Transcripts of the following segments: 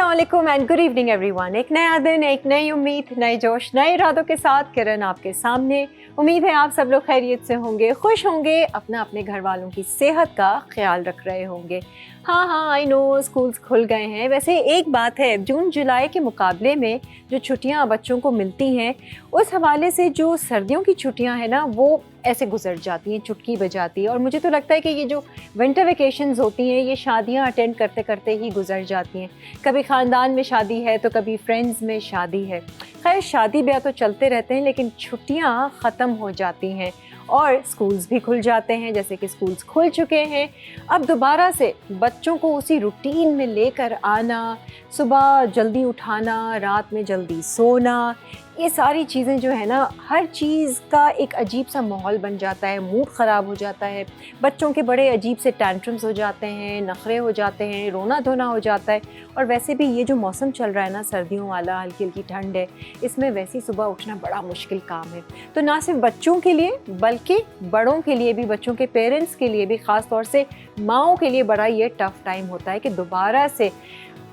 अस्सलाम वालेकुम and good evening everyone. एक नया दिन, एक नई उम्मीद, नए जोश, नए इरादों के साथ किरण आपके सामने। उम्मीद है आप सब लोग खैरियत से होंगे, खुश होंगे, अपने घर वालों की सेहत का ख्याल रख रहे होंगे। हाँ, आई नो स्कूल्स खुल गए हैं। वैसे एक बात है, जून जुलाई के मुकाबले में जो छुट्टियाँ बच्चों को मिलती हैं, उस हवाले से जो सर्दियों की छुट्टियाँ हैं ना, वो ऐसे गुजर जाती हैं, चुटकी बजाती है। और मुझे तो लगता है कि ये जो विंटर वेकेशंस होती हैं, ये शादियाँ अटेंड करते करते ही गुजर जाती हैं। कभी ख़ानदान में शादी है तो कभी फ्रेंड्स में शादी है। खैर, शादी ब्याह तो चलते रहते हैं, लेकिन छुट्टियाँ ख़त्म हो जाती हैं और स्कूल्स भी खुल जाते हैं। जैसे कि स्कूल्स खुल चुके हैं, अब दोबारा से बच्चों को उसी रूटीन में लेकर आना, सुबह जल्दी उठाना, रात में जल्दी सोना, ये सारी चीज़ें जो है ना, हर चीज़ का एक अजीब सा माहौल बन जाता है, मूड ख़राब हो जाता है। बच्चों के बड़े अजीब से टैंट्रम्स हो जाते हैं, नखरे हो जाते हैं, रोना धोना हो जाता है। और वैसे भी ये जो मौसम चल रहा है ना, सर्दियों वाला, हल्की हल्की ठंड है, इसमें वैसे ही सुबह उठना बड़ा मुश्किल काम है। तो ना सिर्फ बच्चों के लिए बल्कि बड़ों के लिए भी, बच्चों के पेरेंट्स के लिए भी, ख़ास तौर से माँओं के लिए बड़ा ये टफ़ टाइम होता है कि दोबारा से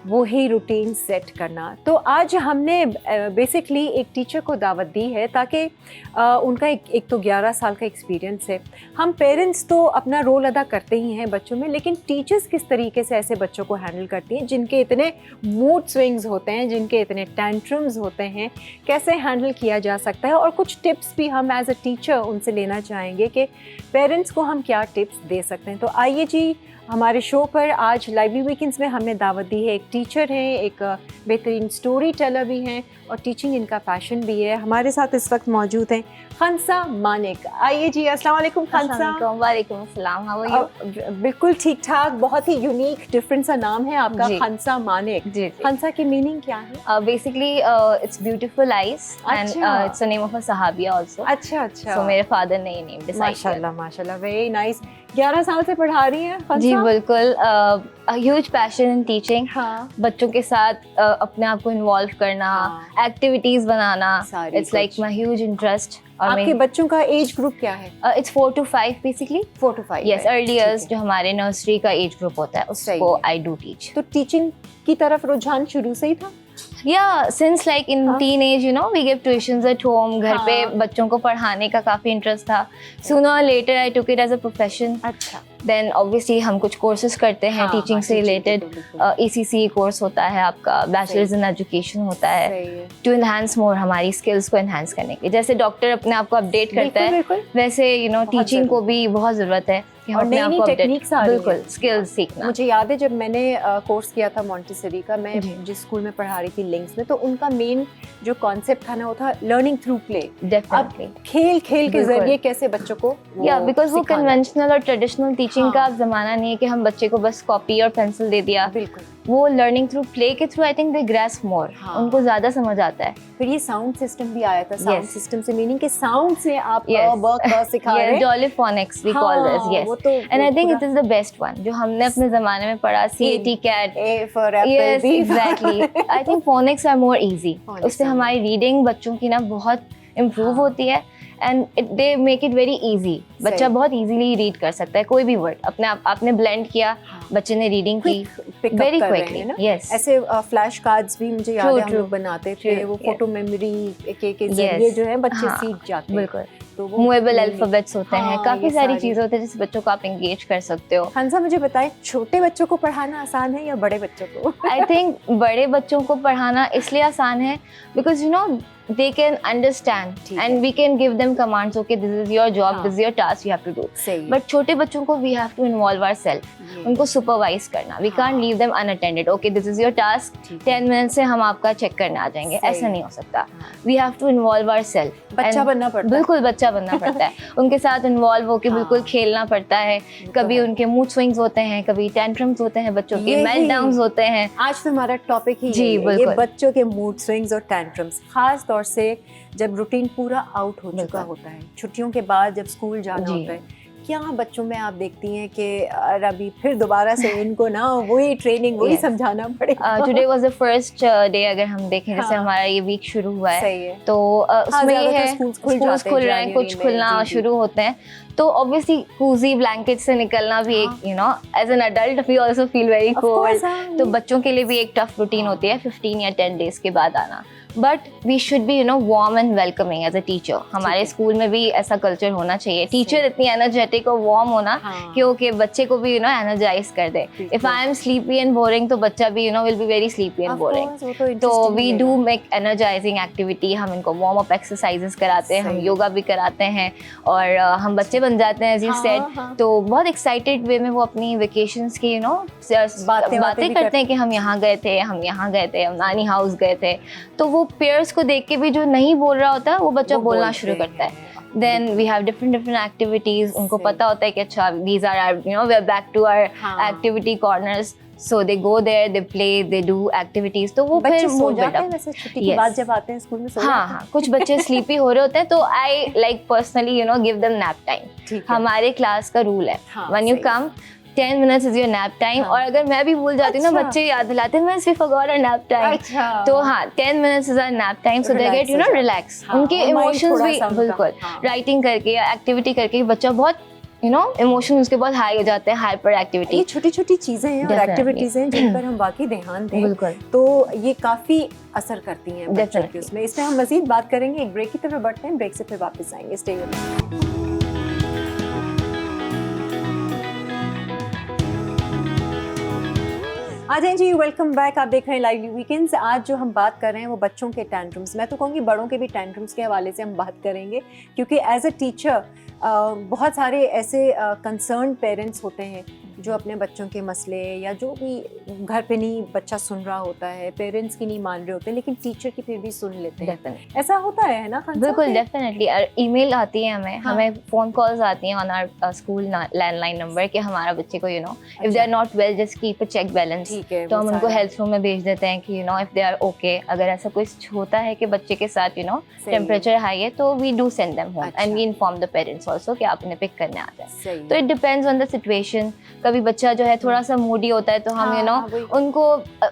वो ही रूटीन सेट करना। तो आज हमने बेसिकली एक टीचर को दावत दी है ताकि उनका एक तो 11 साल का एक्सपीरियंस है। हम पेरेंट्स तो अपना रोल अदा करते ही हैं बच्चों में, लेकिन टीचर्स किस तरीके से ऐसे बच्चों को हैंडल करती हैं जिनके इतने मूड स्विंग्स होते हैं, जिनके इतने टैंट्रम्स होते हैं, कैसे हैंडल किया जा सकता है। और कुछ टिप्स भी हम एज अ टीचर उनसे लेना चाहेंगे कि पेरेंट्स को हम क्या टिप्स दे सकते हैं। तो आइए जी, हमारे शो पर आज लाइवली वीकेंड्स में हमने दावत दी है, एक टीचर हैं, एक बेहतरीन स्टोरी टेलर भी हैं और टीचिंग इनका पैशन भी है। हमारे साथ इस वक्त मौजूद हैं खंसा मानिक। आइए जी, अस्सलाम वालेकुम खंसा। वालेकुम अस्सलाम, हाउ आर यू? बिल्कुल ठीक ठाक, बहुत ही यूनिक डिफरेंट सा नाम है आपका, खंसा मानिक। जी। खंसा की मीनिंग क्या है? Basically it's beautiful eyes and it's the name of a सहाबिया आल्सो। अच्छा। सो मेरे फादर ने ये नेम डिसाइड किया। माशाल्लाह माशाल्लाह, वेरी नाइस। 11 साल से पढ़ा रही हैं खंसा? जी बिल्कुल, ह्यूज पैशन इन टीचिंग। हाँ। बच्चों के साथ अपने आप को इन्वॉल्व करना, activities banana, it's like my huge interest. आपके बच्चों का एज ग्रुप क्या है? It's 4 to 5 basically. 4 to 5। Yes, early years जो हमारे नर्सरी का एज ग्रुप होता है उसको आई डू टीच। तो टीचिंग की तरफ रुझान शुरू से ही था? Yeah, since like in teenage, you know, we give tuitions at home. घर पे बच्चों को पढ़ाने का काफी इंटरेस्ट था। Sooner or later, I took it as a profession. अच्छा। Then obviously हम कुछ कोर्सेज करते हैं टीचिंग से रिलेटेड। ECC कोर्स होता है आपका, बैचलर्स इन एजुकेशन होता है, टू एनहांस मोर हमारी स्किल्स को एनहांस करने के। जैसे डॉक्टर अपने आप को अपडेट करता है, वैसे यू नो टीचिंग को भी बहुत जरूरत है कि हम अपने आप को टेक्निक्स बिल्कुल स्किल्स सीखना। मुझे याद है जब मैंने कोर्स किया था मॉन्टेसरी का, मैं जिस स्कूल में पढ़ा रही थी लिंक्स में, तो उनका मेन जो कॉन्सेप्ट था ना, वो था लर्निंग थ्रू प्ले। डेफिनेटली खेल के जरिए कैसे बच्चों को बिकॉज वो कन्वेंशनल और ट्रेडिशनल टीचिंग का अब जमाना नहीं है कि हम बच्चे को बस कॉपी और पेंसिल दे दिया। बिल्कुल, वो लर्निंग थ्रू प्ले के through I think they grasp more, उनको ज्यादा समझ आता है। फिर ये साउंड सिस्टम भी आया था। साउंड सिस्टम से मीनिंग के साउंड से आप वर्क सिखा रहे हैं। Jolly Phonics we call this. Yes, and I think it is the best one जो हमने अपने जमाने में पढ़ा। CAT cat, A for apple, yes, B exactly. I think phonics are more easy. उससे हमारी रीडिंग बच्चों की ना बहुत इम्प्रूव होती है and they make it very easy. बच्चा बहुत इजीली रीड कर सकता है कोई भी वर्ड। अपने आपने ब्लेंड किया, बच्चे ने रीडिंग की वेरी क्विकली। यस, ऐसे फ्लैश कार्ड्स भी मुझे याद है हम लोग बनाते थे, वो फोटो मेमोरी के जरिए जो है बच्चे सीख जाते हैं। बिल्कुल, तो मूवेबल अल्फाबेट्स होते हैं, काफी सारी चीजें होती है जिससे बच्चों को आप एंगेज कर सकते हो। हंसा, मुझे बताए, छोटे बच्चों को पढ़ाना आसान है या बड़े बच्चों को? आई थिंक बड़े बच्चों को पढ़ाना इसलिए आसान है because you know they can understand and we can give them commands. Okay, this is your job, this is your task, you have to do. But छोटे बच्चों को we have to involve ourselves. उनको supervise करना, we can't leave them unattended. Okay, this is your task, 10 minutes से हम आपका check करने आ जाएंगे, ऐसा नहीं हो सकता। We have to involve ourselves. बच्चा बनना पड़ता है। बिल्कुल बच्चा बनना पड़ता है, उनके साथ इन्वॉल्व होके बिल्कुल खेलना पड़ता है। कभी उनके मूड स्विंग्स होते हैं, कभी टेंट्रम्स होते हैं, बच्चों के मेल्टडाउन्स होते हैं। आज तो हमारा टॉपिक ही जी ये बच्चों के मूड स्विंग्स और टेंट्रम्स, खास तौर से जब रूटीन पूरा आउट हो चुका होता है, छुट्टियों के बाद जब स्कूल जाना होता है, क्या बच्चों में आप देखती हैं कि अभी फिर दोबारा से इनको ना वही ट्रेनिंग वही समझाना पड़ेगा? Today was the first day, अगर हम देखें जैसे हमारा ये वीक शुरू हुआ है, तो उसमें ये है स्कूल्स खुल रहे हैं, कुछ खुलना शुरू होते हैं, तो ऑब्वियसली कूजी ब्लैंकेट से निकलना भी एक as an adult we also feel very cold, तो बच्चों के लिए भी एक टफ रूटीन होती है 15 या 10 डेज के बाद आना, but we should be warm and welcoming as a teacher. हमारे स्कूल में भी ऐसा कल्चर होना चाहिए, टीचर इतनी एनर्जेटिक और वार्म होना कि ओके बच्चे को भी एनर्जाइज कर दे। If I am sleepy and boring तो बच्चा भी will be very sleepy and boring, तो we do make energising activity, हम इनको वार्म अप एक्सरसाइजेस कराते हैं, हम योगा भी कराते हैं, और हम बच्चे बन जाते हैं एज यू सेड, तो बहुत एक्साइटेड वे में वो अपनी वेकेशंस की बातें करते हैं कि हम यहाँ गए थे, हम यहाँ गए थे, हम नानी हाउस गए थे, तो वो पेयर्स को देख के भी जो नहीं बोल रहा होता वो बच्चा बोलना शुरू करता है। Then we have different activities, उनको पता होता है कि अच्छा these are our we are back to our activity corners, so they go there, they play, they do activities, तो वो फिर मूड बिल्ड अप। वैसे छुट्टी के बाद जब आते हैं स्कूल में सो हाँ, कुछ बच्चे स्लीपी हो रहे होते हैं, तो I like personally give them nap time। हमारे क्लास का रूल है when you come 10 minutes is your nap time, और अगर मैं भी भूल जाती हूँ ना, बच्चे याद दिलाते हैं, मैं सिर्फ forgot our nap time, तो हाँ 10 minutes is our nap time, so they get relax, उनके इमोशंस भी बिल्कुल राइटिंग करके या एक्टिविटी करके बच्चा बहुत इमोशन उसके बहुत हाई हो जाते हैं, हाइपर एक्टिविटी। ये छोटी छोटी चीजें हैं और एक्टिविटीज हैं जिन पर हम वाकई ध्यान दें, बिल्कुल, तो ये काफी असर करती हैं बच्चों के उसमें। इसमें हम मजीद बात करेंगे, एक ब्रेक की तरफ बढ़ते हैं, ब्रेक से फिर वापस आएंगे। Stay with me. आ जाएं जी, वेलकम बैक। आप देख रहे हैं लाइवली वीकेंड्स। आज जो हम बात कर रहे हैं वो बच्चों के टैंट्रम्स, मैं तो कहूँगी बड़ों के भी टैंट्रम्स के हवाले से हम बात करेंगे, क्योंकि एज अ टीचर बहुत सारे ऐसे कंसर्न पेरेंट्स होते हैं जो अपने बच्चों के मसले या जो भी घर पे नहीं बच्चा सुन रहा होता है, पेरेंट्स की नहीं मान रहे होते, लेकिन टीचर की फिर भी सुन लेते हैं। ऐसा होता है ना? बिल्कुल, डेफिनेटली। ईमेल आती है हमें फ़ोन कॉल्स आती हैं on our school landline number कि हमारा बच्चे को if they are not well just keep a check balance, तो हम उनको हेल्थ रूम में भेज देते हैं कि इफ दे आर ओके। अगर ऐसा कुछ होता है कि बच्चे के साथ टेम्परेचर हाई है, तो we do send them home and we inform the parents also कि आप उन्हें पिक करने आ जाए। तो it depends on the situation. कभी बच्चा जो है थोड़ा सा मूडी होता है, तो हम उनको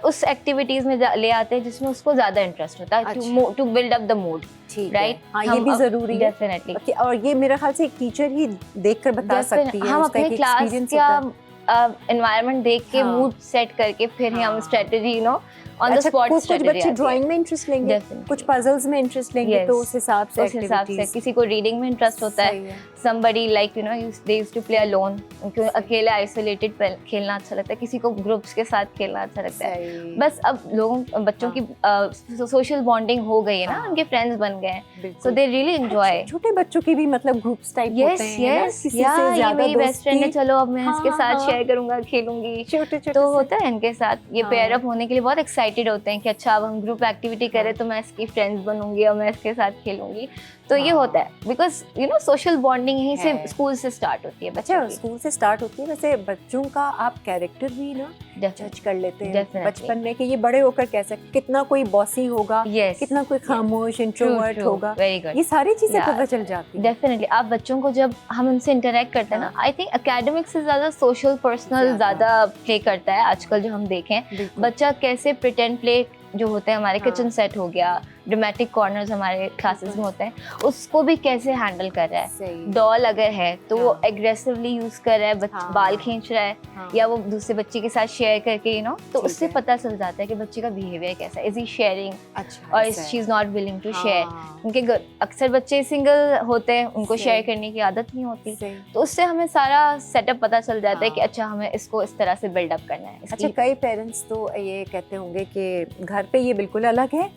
उस एक्टिविटीज में ले आते हैं जिसमें उसको ज्यादा इंटरेस्ट होता है, to build up the mood, right? ये भी जरूरी है डेफिनेटली, और ये मेरे ख्याल से एक टीचर ही देखकर बता सकती है। हम अपने क्लास का एनवायरनमेंट देख के मूड सेट करके फिर हम स्ट्रेटजी ऑन द स्पॉट। कुछ बच्चे ड्राइंग में इंटरेस्ट लेंगे, कुछ पजल्स में इंटरेस्ट लेंगे, तो उस हिसाब से किसी को रीडिंग में इंटरेस्ट होता है, somebody like they used to play alone, उनको अकेले आइसोलेटेड खेलना अच्छा लगता है, किसी को ग्रुप्स के साथ खेलना अच्छा लगता है। बस अब बच्चों की सोशल बॉन्डिंग हो गई है ना, उनके फ्रेंड्स बन गए हैं, सो दे रियली एंजॉय। छोटे बच्चों की भी मतलब ग्रुप्स टाइप होते हैं, ये मेरी बेस्ट फ्रेंड है, चलो अब मैं इसके साथ शेयर करूंगा, खेलूंगी, तो होता है इनके साथ। ये पेयर अप होने के लिए बहुत एक्साइटेड होते हैं कि अच्छा अब हम ग्रुप एक्टिविटी करें तो मैं इसकी फ्रेंड्स बनूंगी और मैं इसके साथ खेलूंगी, तो ये होता है बिकॉज सोशल बॉन्डिंग यहीं से स्कूल से स्टार्ट होती है। अच्छा, स्कूल से स्टार्ट होती है। वैसे बच्चों का आप कैरेक्टर भी ना जज कर लेते हैं बचपन में कि ये बड़े होकर कैसा, कितना कोई बॉसी होगा, कितना कोई खामोश इंट्रोवर्ट होगा, ये सारी चीजें पता चल जाती है। डेफिनेटली, आप बच्चों को जब हम उनसे इंटरेक्ट करते हैं ना, आई थिंक एकेडमिक से ज्यादा सोशल पर्सनल ज्यादा प्ले करता है आजकल। जो हम देखें बच्चा कैसे प्रिटेंड प्ले जो होते हैं, हमारे किचन सेट हो गया, ड्रामेटिक कॉर्नर्स हमारे क्लासेस में होते हैं, उसको भी कैसे हैंडल कर रहा है। डॉल अगर है तो वो एग्रेसिवली यूज कर रहा है, बाल खींच रहा है, या वो दूसरे बच्चे के साथ शेयर करके तो उससे पता चल जाता है कि बच्चे का बिहेवियर कैसा है। इज ही शेयरिंग और she is not willing to share. उनके अक्सर बच्चे सिंगल होते हैं, उनको शेयर करने की आदत नहीं होती, तो उससे हमें सारा सेटअप पता चल जाता है कि अच्छा हमें इसको इस तरह से बिल्डअप करना है। अच्छा, कई पेरेंट्स तो ये कहते होंगे कि घर पे ये बिल्कुल अलग है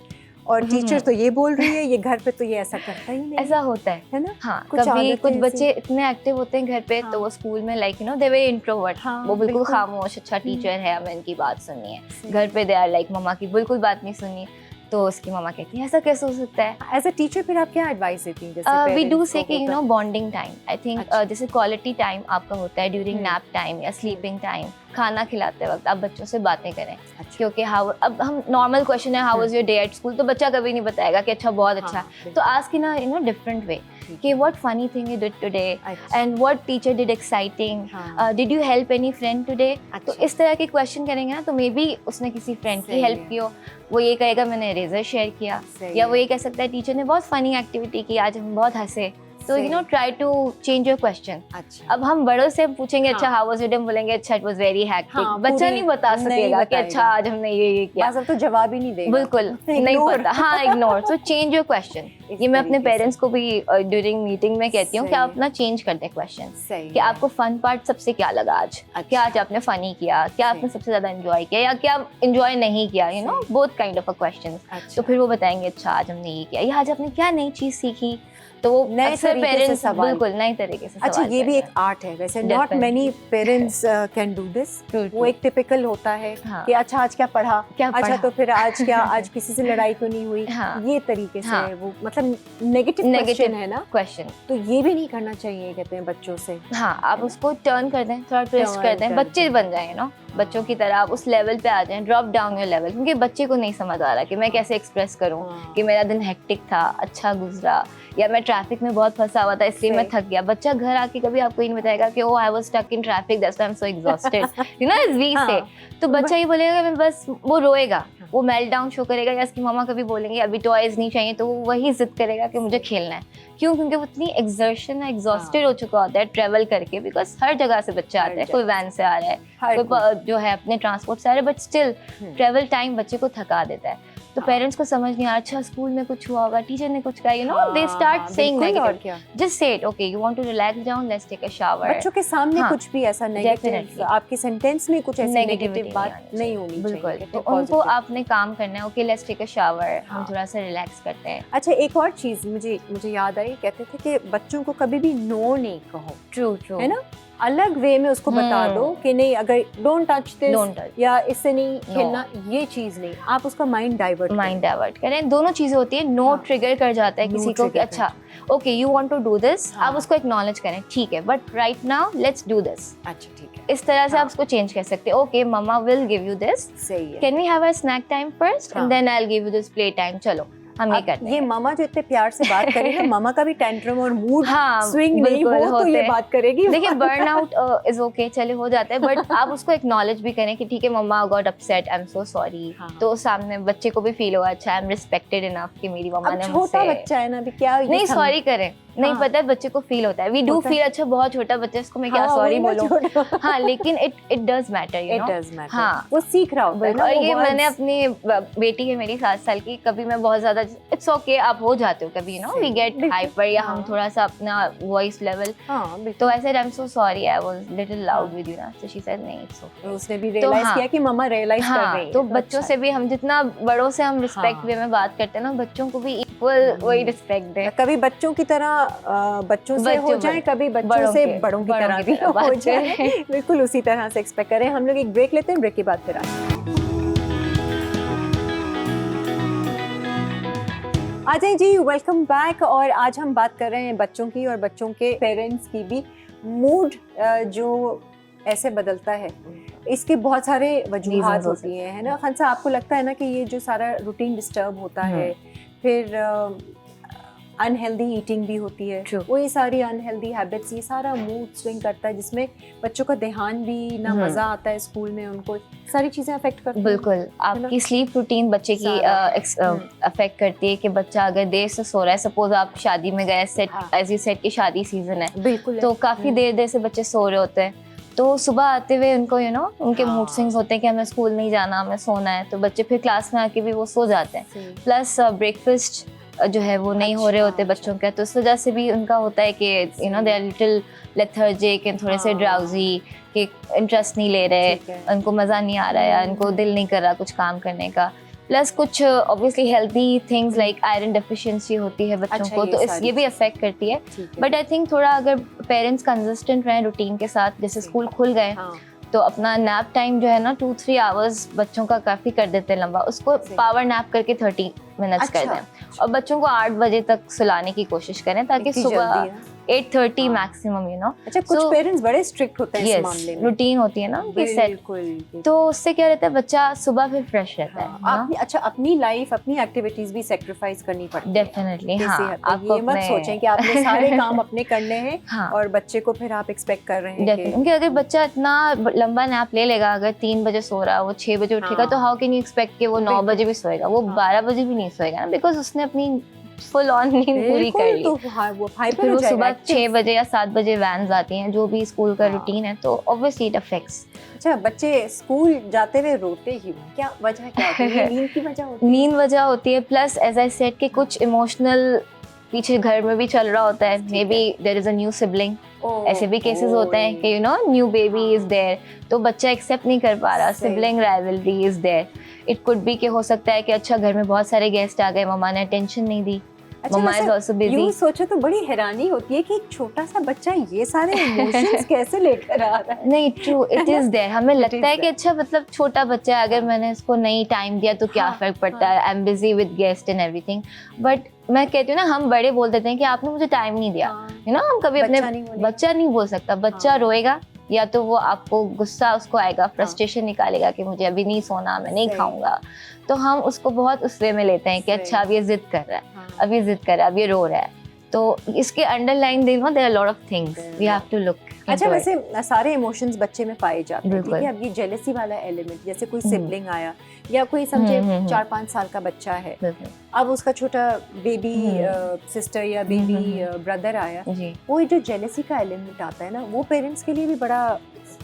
और टीचर तो ये बोल रही है, ये घर पे तो ये ऐसा करता ही नहीं। ऐसा होता है ना? हाँ, कभी कुछ बच्चे इतने एक्टिव होते हैं घर पे, तो वो स्कूल में लाइक दे वे इंट्रोवर्ट, वो बिल्कुल खामोश, अच्छा टीचर है, हमें इनकी बात सुननी है। घर पे दे आर लाइक मम्मा की बिल्कुल बात नहीं सुनी, तो उसकी मम्मा कहती है ऐसा कैसे हो सकता है। एज अ टीचर फिर आप क्या एडवाइस देती हैं? जैसे वी डू से कि बॉन्डिंग टाइम, आई थिंक जैसे क्वालिटी टाइम आपका होता है ड्यूरिंग नैप टाइम या स्लीपिंग टाइम, खाना खिलाते वक्त आप बच्चों से बातें करें। क्योंकि अब हम नॉर्मल क्वेश्चन है how was your day at school, तो बच्चा कभी नहीं बताएगा कि अच्छा बहुत अच्छा, तो ask in a different way कि what funny thing you did today and what teacher did exciting, did you help any friend today? तो इस तरह के क्वेश्चन करेंगे ना तो मे बी उसने किसी फ्रेंड की हेल्प की हो, वो ये कहेगा मैंने इरेजर शेयर किया, या वो ये कह सकता है टीचर ने बहुत फनी एक्टिविटी की, आज हम बहुत हंसे। तो you know try to change your question. अब हम बड़ों से पूछेंगे अच्छा हाउ वाज इट, हम बोलेंगे अच्छा इट वाज वेरी हेक्टिक। बच्चा नहीं बता सकेगा कि अच्छा आज हमने ये किया, बाज़ तो जवाब ही नहीं देगा, बिल्कुल नहीं पता। हाँ, ignore. So change your question. ये मैं अपने पेरेंट्स को भी ड्यूरिंग मीटिंग में कहती हूँ कि आप अपना चेंज कर दें क्वेश्चन, कि आपको फन पार्ट सबसे क्या लगा आज, क्या आज आपने फनी किया, क्या आपने सबसे ज्यादा एंजॉय किया, या क्या एंजॉय नहीं किया, you know both kind of a question. तो फिर वो बताएंगे अच्छा आज हमने ये किया, या आज आपने क्या नई चीज सीखी। तो वो नए तरीके से बिल्कुल नए तरीके से अच्छा ये भी एक आर्ट है वैसे, not many parents can do this. वो एक टिपिकल होता है कि अच्छा आज क्या पढ़ा, अच्छा तो फिर आज क्या, आज किसी से लड़ाई तो नहीं हुई, ये तरीके से वो मतलब नेगेटिव क्वेश्चन है ना क्वेश्चन। तो ये भी नहीं करना चाहिए कहते हैं बच्चों से। हाँ, आप उसको टर्न कर दें, थोड़ा ट्विस्ट कर दें, बच्चे बन जाए ना, बच्चों की तरह आप उस लेवल पे आ जाएं, ड्रॉप डाउन योर लेवल। क्योंकि बच्चे को नहीं समझ आ रहा कि मैं कैसे एक्सप्रेस करूं कि मेरा दिन हेक्टिक था, अच्छा गुजरा, या मैं ट्रैफिक में बहुत फंसा हुआ था इसलिए मैं थक गया। बच्चा घर आके कभी आपको ये नहीं बताएगा कि oh I was stuck in traffic that's why I am so exhausted, you know is we say. तो बच्चा ये बोलेगा कि मैं बस, वो रोएगा, वो मेल्ट डाउन शो करेगा, या उसकी मामा कभी बोलेंगे अभी टॉयज नहीं चाहिए तो वो वही जिद करेगा कि मुझे खेलना है। क्यों? क्योंकि वो इतनी एक्सर्शन एग्जॉस्टेड हो चुका होता है ट्रेवल करके, बिकॉज हर जगह से बच्चा आता है, कोई वैन से आ रहा है, कोई जो है अपने ट्रांसपोर्ट से आ रहा है, बट स्टिल ट्रेवल टाइम बच्चे को थका देता है। तो पेरेंट्स को समझ नहीं आ रहा, अच्छा स्कूल में कुछ हुआ होगा, टीचर ने कुछ कहा, you know they start saying negative. Just say it, okay you want to relax down, let's take a shower. बच्चों के सामने कुछ भी ऐसा नेगेटिव आपके सेंटेंस में कुछ ऐसी नेगेटिव बात नहीं होनी चाहिए। बिल्कुल, तो उनको आपने काम करना है, okay let's take a shower, हम थोड़ा सा रिलैक्स करते हैं। अच्छा एक और चीज मुझे याद आई, कहते थे कि बच्चों को कभी भी नो नहीं कहो। ट्रू है ना, अलग वे में उसको बता दो कि नहीं, अगर डोंट टच दिस या इससे नहीं खेलना, ये चीज नहीं, आप उसका माइंड डाइवर्ट करें। दोनों चीजें होती है। नो ट्रिगर कर जाता है किसी को कि अच्छा okay you want to do this, आप उसको एक्नॉलेज करें, ठीक है but right now let's do this. अच्छा ठीक है, इस तरह से आप उसको चेंज कर सकते हैं। Okay mama will give you this, can we have a snack time first and then I will give you this play time, चलो हम ये करते हैं। ये मामा जो इतने प्यार से बात करे ना, मामा का भी टेंट्रम और मूड स्विंग नहीं हो तो ये बात करेगी। देखिए बर्नआउट इज ओके, चले हो जाता है, बट आप उसको एक्नॉलेज भी करें कि ठीक है mamma got upset, I am so sorry. तो सामने बच्चे को भी फील होगा अच्छा आई एम रिस्पेक्टेड इनफ कि मेरी मम्मा ने मुझसे, छोटा बच्चा है ना अभी, क्या नहीं सॉरी करें, नहीं पता है बच्चे को फील होता है, वी डू फील अच्छा बहुत छोटा बच्चा इसको मैं क्या सॉरी बोलूं। हाँ लेकिन it does matter, you know. हाँ वो सीख रहा होता है ना। और ये मैंने अपनी बेटी है मेरी 7 साल की, कभी मैं बहुत ज्यादा, इट्स ओके आप हो जाते हो कभी, you know we get hyper, या हम थोड़ा सा अपना वॉइस लेवल, तो ऐसे I am so sorry I was little loud with you ना, सो शी सेड नहीं इट्स ओके। उसने भी रियलाइज किया कि मम्मा रियलाइज कर रही है। तो बच्चों से भी हम जितना बड़ों से हम रिस्पेक्ट वे में बात करते हैं ना, बच्चों को भी इक्वल वही रिस्पेक्ट दें। कभी बच्चों की तरह बच्चों से हो जाए, कभी बच्चों से बड़ों की तरह भी हो जाए, बिल्कुल उसी तरह से एक्सपेक्ट करें। हम लोग एक ब्रेक लेते हैं, ब्रेक के बाद फिर आते हैं। आ जाए जी, वेलकम बैक। और आज हम बात कर रहे हैं बच्चों की और बच्चों के पेरेंट्स की भी। मूड जो ऐसे बदलता है, इसके बहुत सारे वजूहात होती हैं, है ना खंसा? आपको लगता है ना कि ये जो सारा रूटीन डिस्टर्ब होता है, फिर अनहेल्दी ईटिंग भी होती है, वो ये सारी अनहेल्दी हैबिट्स, ये सारा मूड स्विंग करता है, जिसमें बच्चों का ध्यान भी ना, मजा आता है स्कूल में, उनको सारी चीजें अफेक्ट करती हैं। बिल्कुल, आपकी स्लीप रूटीन बच्चे की अफेक्ट करती है कि बच्चा अगर देर से सो रहा है, सपोज आप शादी में गए, सेट एज यू सेड की शादी सीजन है, बिल्कुल, तो काफी देर से बच्चे सो रहे होते हैं, तो सुबह आते हुए उनको यू नो उनके मूड स्विंग्स होते हैं कि हमें स्कूल नहीं जाना, हमें सोना है, तो बच्चे फिर क्लास में आके भी वो सो जाते हैं। प्लस ब्रेकफास्ट जो है वो नहीं हो रहे होते बच्चों के, तो इस वजह से भी उनका होता है कि you know they are little lethargic and थोड़े से ड्राउजी, कि इंटरेस्ट नहीं ले रहे, उनको मज़ा नहीं आ रहा है, उनको दिल नहीं कर रहा कुछ काम करने का। प्लस कुछ obviously healthy things like iron deficiency होती है बच्चों को, तो ये भी अफेक्ट करती है। बट आई थिंक थोड़ा अगर पेरेंट्स कंसिस्टेंट रहें रूटीन के साथ, जैसे स्कूल खुल गए तो अपना नैप टाइम जो है ना 2-3 आवर्स बच्चों का काफ़ी कर देते हैं लंबा, उसको पावर नैप करके 30 मिनट्स कर दें, और बच्चों को 8 बजे तक सुलाने की कोशिश करें ताकि सुबह 8:30 मैक्सिमम, यू नो। अच्छा, कुछ पेरेंट्स बड़े स्ट्रिक्ट होते हैं इस मामले में। रूटीन होती है ना उनकी सेट, बिल्कुल। तो उससे क्या रहता है, बच्चा सुबह फिर फ्रेश रहता है। आपने अच्छा अपनी लाइफ, अपनी एक्टिविटीज भी सेक्रीफाइस करनी पड़ती है डेफिनेटली। हाँ, आपको ये मत सोचें कि आपने सारे काम अपने करने हैं हाँ, और बच्चे को फिर आप एक्सपेक्ट कर रहे हैं क्योंकि अगर बच्चा इतना लंबा नैप ले लेगा, अगर 3 बजे सो रहा है, वो 6 बजे उठेगा, तो हाउ कैन यू एक्सपेक्ट कि वो 9 बजे भी सोएगा, वो 12 बजे भी नहीं सोएगा ना, बिकॉज उसने अपनी फुल ऑन नींद पूरी कर ली। तो वो फिर वो सुबह 6 बजे या 7 बजे वैन्स आती हैं, जो भी स्कूल का रूटीन है, तो ऑब्वियसली इट अफेक्ट्स। अच्छा, बच्चे स्कूल जाते हुए रोते ही क्या वजह क्या होती है? नींद की वजह होती है? नींद वजह होती है, प्लस एज आई सेड कि कुछ इमोशनल पीछे घर में भी चल रहा होता है। Maybe there is a new sibling, ऐसे भी केसेस होते हैं कि you know new baby is there, तो बच्चा एक्सेप्ट नहीं कर पा रहा, sibling rivalry is there. It could be कि हो सकता है कि अच्छा घर में बहुत सारे गेस्ट आ गए, मम्मा ने अटेंशन नहीं दी, मम्मा इज आल्सो बिजी। यूं सोचो तो बड़ी हैरानी होती है कि एक छोटा सा बच्चा ये सारे इमोशंस कैसे लेकर आ रहा है। नहीं, ट्रू, इट इज देयर। हमें लगता है कि अच्छा मतलब छोटा बच्चा है, अगर मैंने इसको नहीं टाइम दिया तो क्या फर्क पड़ता है, I am busy with guest and everything. But मैं कहती हूँ ना, हम बड़े बोल देते हैं कि आपने मुझे टाइम नहीं दिया, यू नो। हम कभी अपने बच्चा नहीं बोल सकता, बच्चा रोएगा या तो वो आपको गुस्सा उसको आएगा, फ्रस्ट्रेशन निकालेगा कि मुझे अभी नहीं सोना, मैं नहीं खाऊंगा, तो हम उसको बहुत उस वे में लेते हैं कि अच्छा अब ये जिद कर रहा है, अब ये जिद कर रहा है, अब ये रो रहा है, तो इसके underline there are lot of things we have to look. अच्छा, वैसे सारे इमोशंस बच्चे में पाए जाते हैं, ठीक है। अब ये जेलेसी वाला एलिमेंट, जैसे कोई सिबलिंग आया या कोई समझे 4-5 साल का बच्चा है, अब उसका छोटा बेबी सिस्टर या बेबी ब्रदर आया, वो जो जेलेसी का एलिमेंट आता है ना, वो पेरेंट्स के लिए भी बड़ा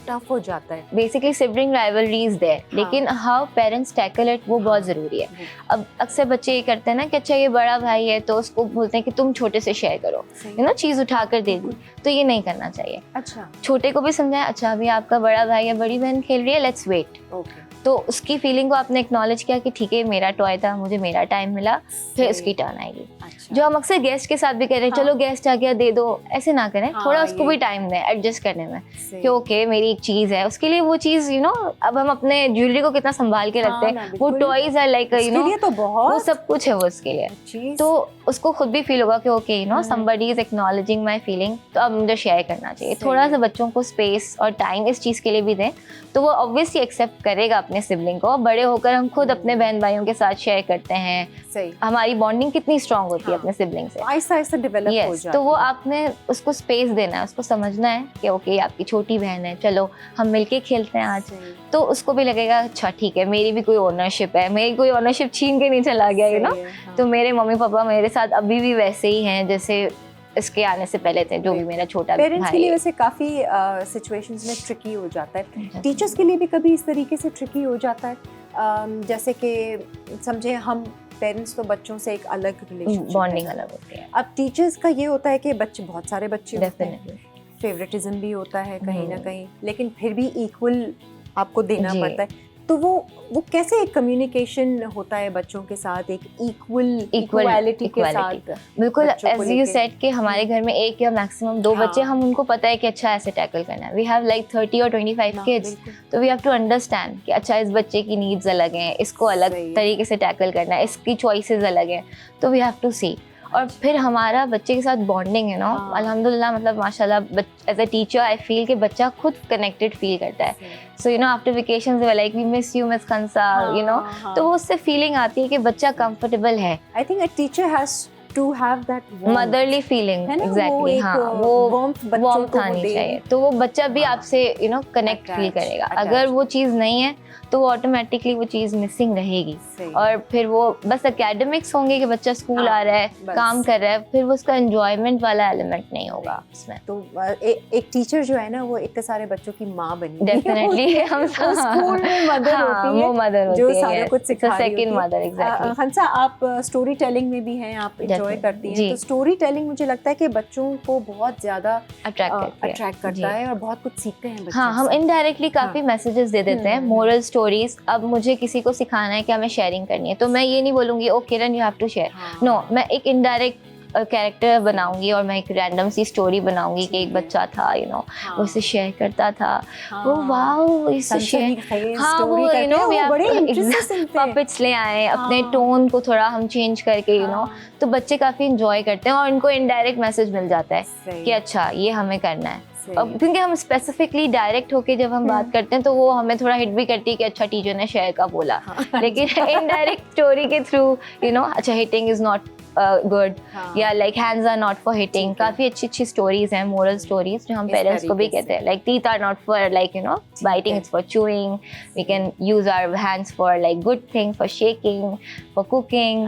टफ हो जाता है। Basically sibling rivalry is there, लेकिन हाउ पेरेंट्स टैकल इट, वो बहुत जरूरी है। अब अक्सर बच्चे ये करते हैं ना कि अच्छा ये बड़ा भाई है तो उसको बोलते हैं कि तुम छोटे से शेयर करो, यू नो, चीज उठाकर दे दी, तो ये नहीं करना चाहिए। अच्छा, छोटे को भी समझाएं, अच्छा अभी आपका बड़ा भाई या बड़ी बहन खेल रही है, लेट्स वेट। तो उसकी फीलिंग को आपने एक्नॉलेज किया कि ठीक है मेरा टॉय था, मुझे मेरा टाइम मिला, फिर उसकी टर्न आएगी। अच्छा। जो हम अक्सर गेस्ट के साथ भी कह रहे हैं, चलो गेस्ट आ गया दे दो, ऐसे ना करें, थोड़ा उसको भी टाइम दें एडजस्ट करने में कि ओके मेरी एक चीज है, उसके लिए वो चीज, यू नो, अब हम अपने ज्वेलरी को कितना संभाल के रखते हैं, वो toys are like, you know, तो वो सब कुछ है वो उसके लिए, तो उसको खुद भी फील होगा कि okay, you know, somebody is acknowledging my feeling, तो अब मुझे शेयर करना चाहिए। थोड़ा सा बच्चों को स्पेस और टाइम इस चीज के लिए भी दें, तो वो ऑब्वियसली एक्सेप्ट करेगा अपने सिबलिंग को। बड़े होकर हम खुद अपने बहन भाइयों के साथ शेयर करते हैं, सही, हमारी बॉन्डिंग कितनी स्ट्रांग होती है अपने सिबलिंग से, आहिस्ता आहिस्ता डेवलप हो जाती है। तो वो आपने उसको स्पेस देना है, उसको समझना है कि ओके आपकी छोटी बहन है, चलो हम मिलके खेलते हैं आज, तो उसको भी लगेगा अच्छा ठीक है मेरी भी कोई ओनरशिप है, मेरी कोई ओनरशिप छीन के नहीं चला गया, यू नो। तो मेरे मम्मी पापा मेरे साथ अभी भी वैसे ही हैं जैसे इसके आने से पहले थे, जो भी मेरा छोटा भाई। पेरेंट्स के लिए वैसे काफी सिचुएशंस में ट्रिकी हो जाता है, टीचर्स के लिए भी कभी इस तरीके से ट्रिकी हो जाता है, जैसे कि समझे हम पेरेंट्स तो बच्चों से एक अलग रिलेशनशिप, बॉन्डिंग अलग होती है। अब टीचर्स का ये होता है कि बच्चे, बहुत सारे बच्चे होते हैं, फेवरेटिज्म भी होता है कहीं ना कहीं, लेकिन फिर भी इक्वल आपको देना पड़ता है, तो वो कैसे एक कम्युनिकेशन होता है बच्चों के साथ, एक इक्वालिटी के साथ? बिल्कुल, एज यू सेड कि हमारे घर में एक या मैक्सिमम 2 बच्चे, हम उनको पता है कि अच्छा ऐसे टैकल करना है, वी हैव लाइक 30 और 25 किड्स, तो वी हैव टू अंडरस्टैंड कि अच्छा इस बच्चे की नीड्स अलग हैं, इसको अलग तरीके से टैकल करना है, इसकी चॉइसेस अलग हैं, तो वी हैव टू सी। और फिर हमारा बच्चे के साथ बॉन्डिंग है ना, अल्हम्दुलिल्लाह, मतलब माशाल्लाह, as a teacher I feel कि बच्चा खुद कनेक्टेड फील करता है। So you know after vacations we like we miss you miss Khansa, you know, तो वो उससे फीलिंग आती है कि बच्चा कंफर्टेबल है। I think a teacher has to have that motherly feeling, exactly, हाँ, वो वार्मथ आनी चाहिए, तो वो बच्चा भी आपसे यू नो कनेक्ट फील करेगा। अगर वो चीज़ नहीं है तो वो ऑटोमेटिकली वो चीज़ मिसिंग रहेगी, और फिर वो बस एकेडमिक्स होंगे कि बच्चा स्कूल आ रहा है, काम कर रहा है, फिर वो उसका एंजॉयमेंट वाला एलिमेंट नहीं होगा उसमें। तो एक टीचर जो है ना, वो इतने सारे बच्चों की माँ बनी, डेफिनेटली हम स्कूल में मदर होती है, वो मदर होती जो है, सारा कुछ सिखा रही होती है, सेकंड मदर। एग्जैक्टली। हंसा, आप स्टोरी टेलिंग में भी हैं, आप एंजॉय करती हैं, तो स्टोरी टेलिंग मुझे लगता है कि बच्चों को बहुत ज्यादा अट्रैक्ट करता है और बहुत कुछ सीखते हैं बच्चे। हाँ, हम इनडायरेक्टली काफी मैसेजेस दे देते हैं, मोरल स्टोरीज। अब मुझे किसी को सिखाना है कि हमें शेयरिंग करनी है, तो मैं ये नहीं बोलूंगी oh Kiran you have to share, no, मैं एक इनडायरेक्ट कैरेक्टर बनाऊंगी और मैं एक रैंडम सी स्टोरी बनाऊंगी कि एक बच्चा था वो इसे शेयर करता था, वो वाओ इसे शेयर, हाँ वो पपेट्स ले आए, अपने टोन को थोड़ा हम चेंज करके तो बच्चे काफी इंजॉय करते हैं और उनको इनडायरेक्ट मैसेज मिल जाता है कि अच्छा ये हमें करना है। क्योंकि हम स्पेसिफिकली डायरेक्ट होके जब हम बात करते हैं तो वो हमें थोड़ा हिट भी करती है कि अच्छा टीचर ने शेयर का बोला, लेकिन इनडायरेक्ट स्टोरी के थ्रू अच्छा हिटिंग इज नॉट गुड या like hands are not for hitting, काफी अच्छी अच्छी स्टोरीज हैं, मोरल स्टोरीज जो हम पेरेंट्स को भी कहते हैं, like teeth are not for like biting, it's for chewing, we can use our hands for like good thing, for shaking, for cooking.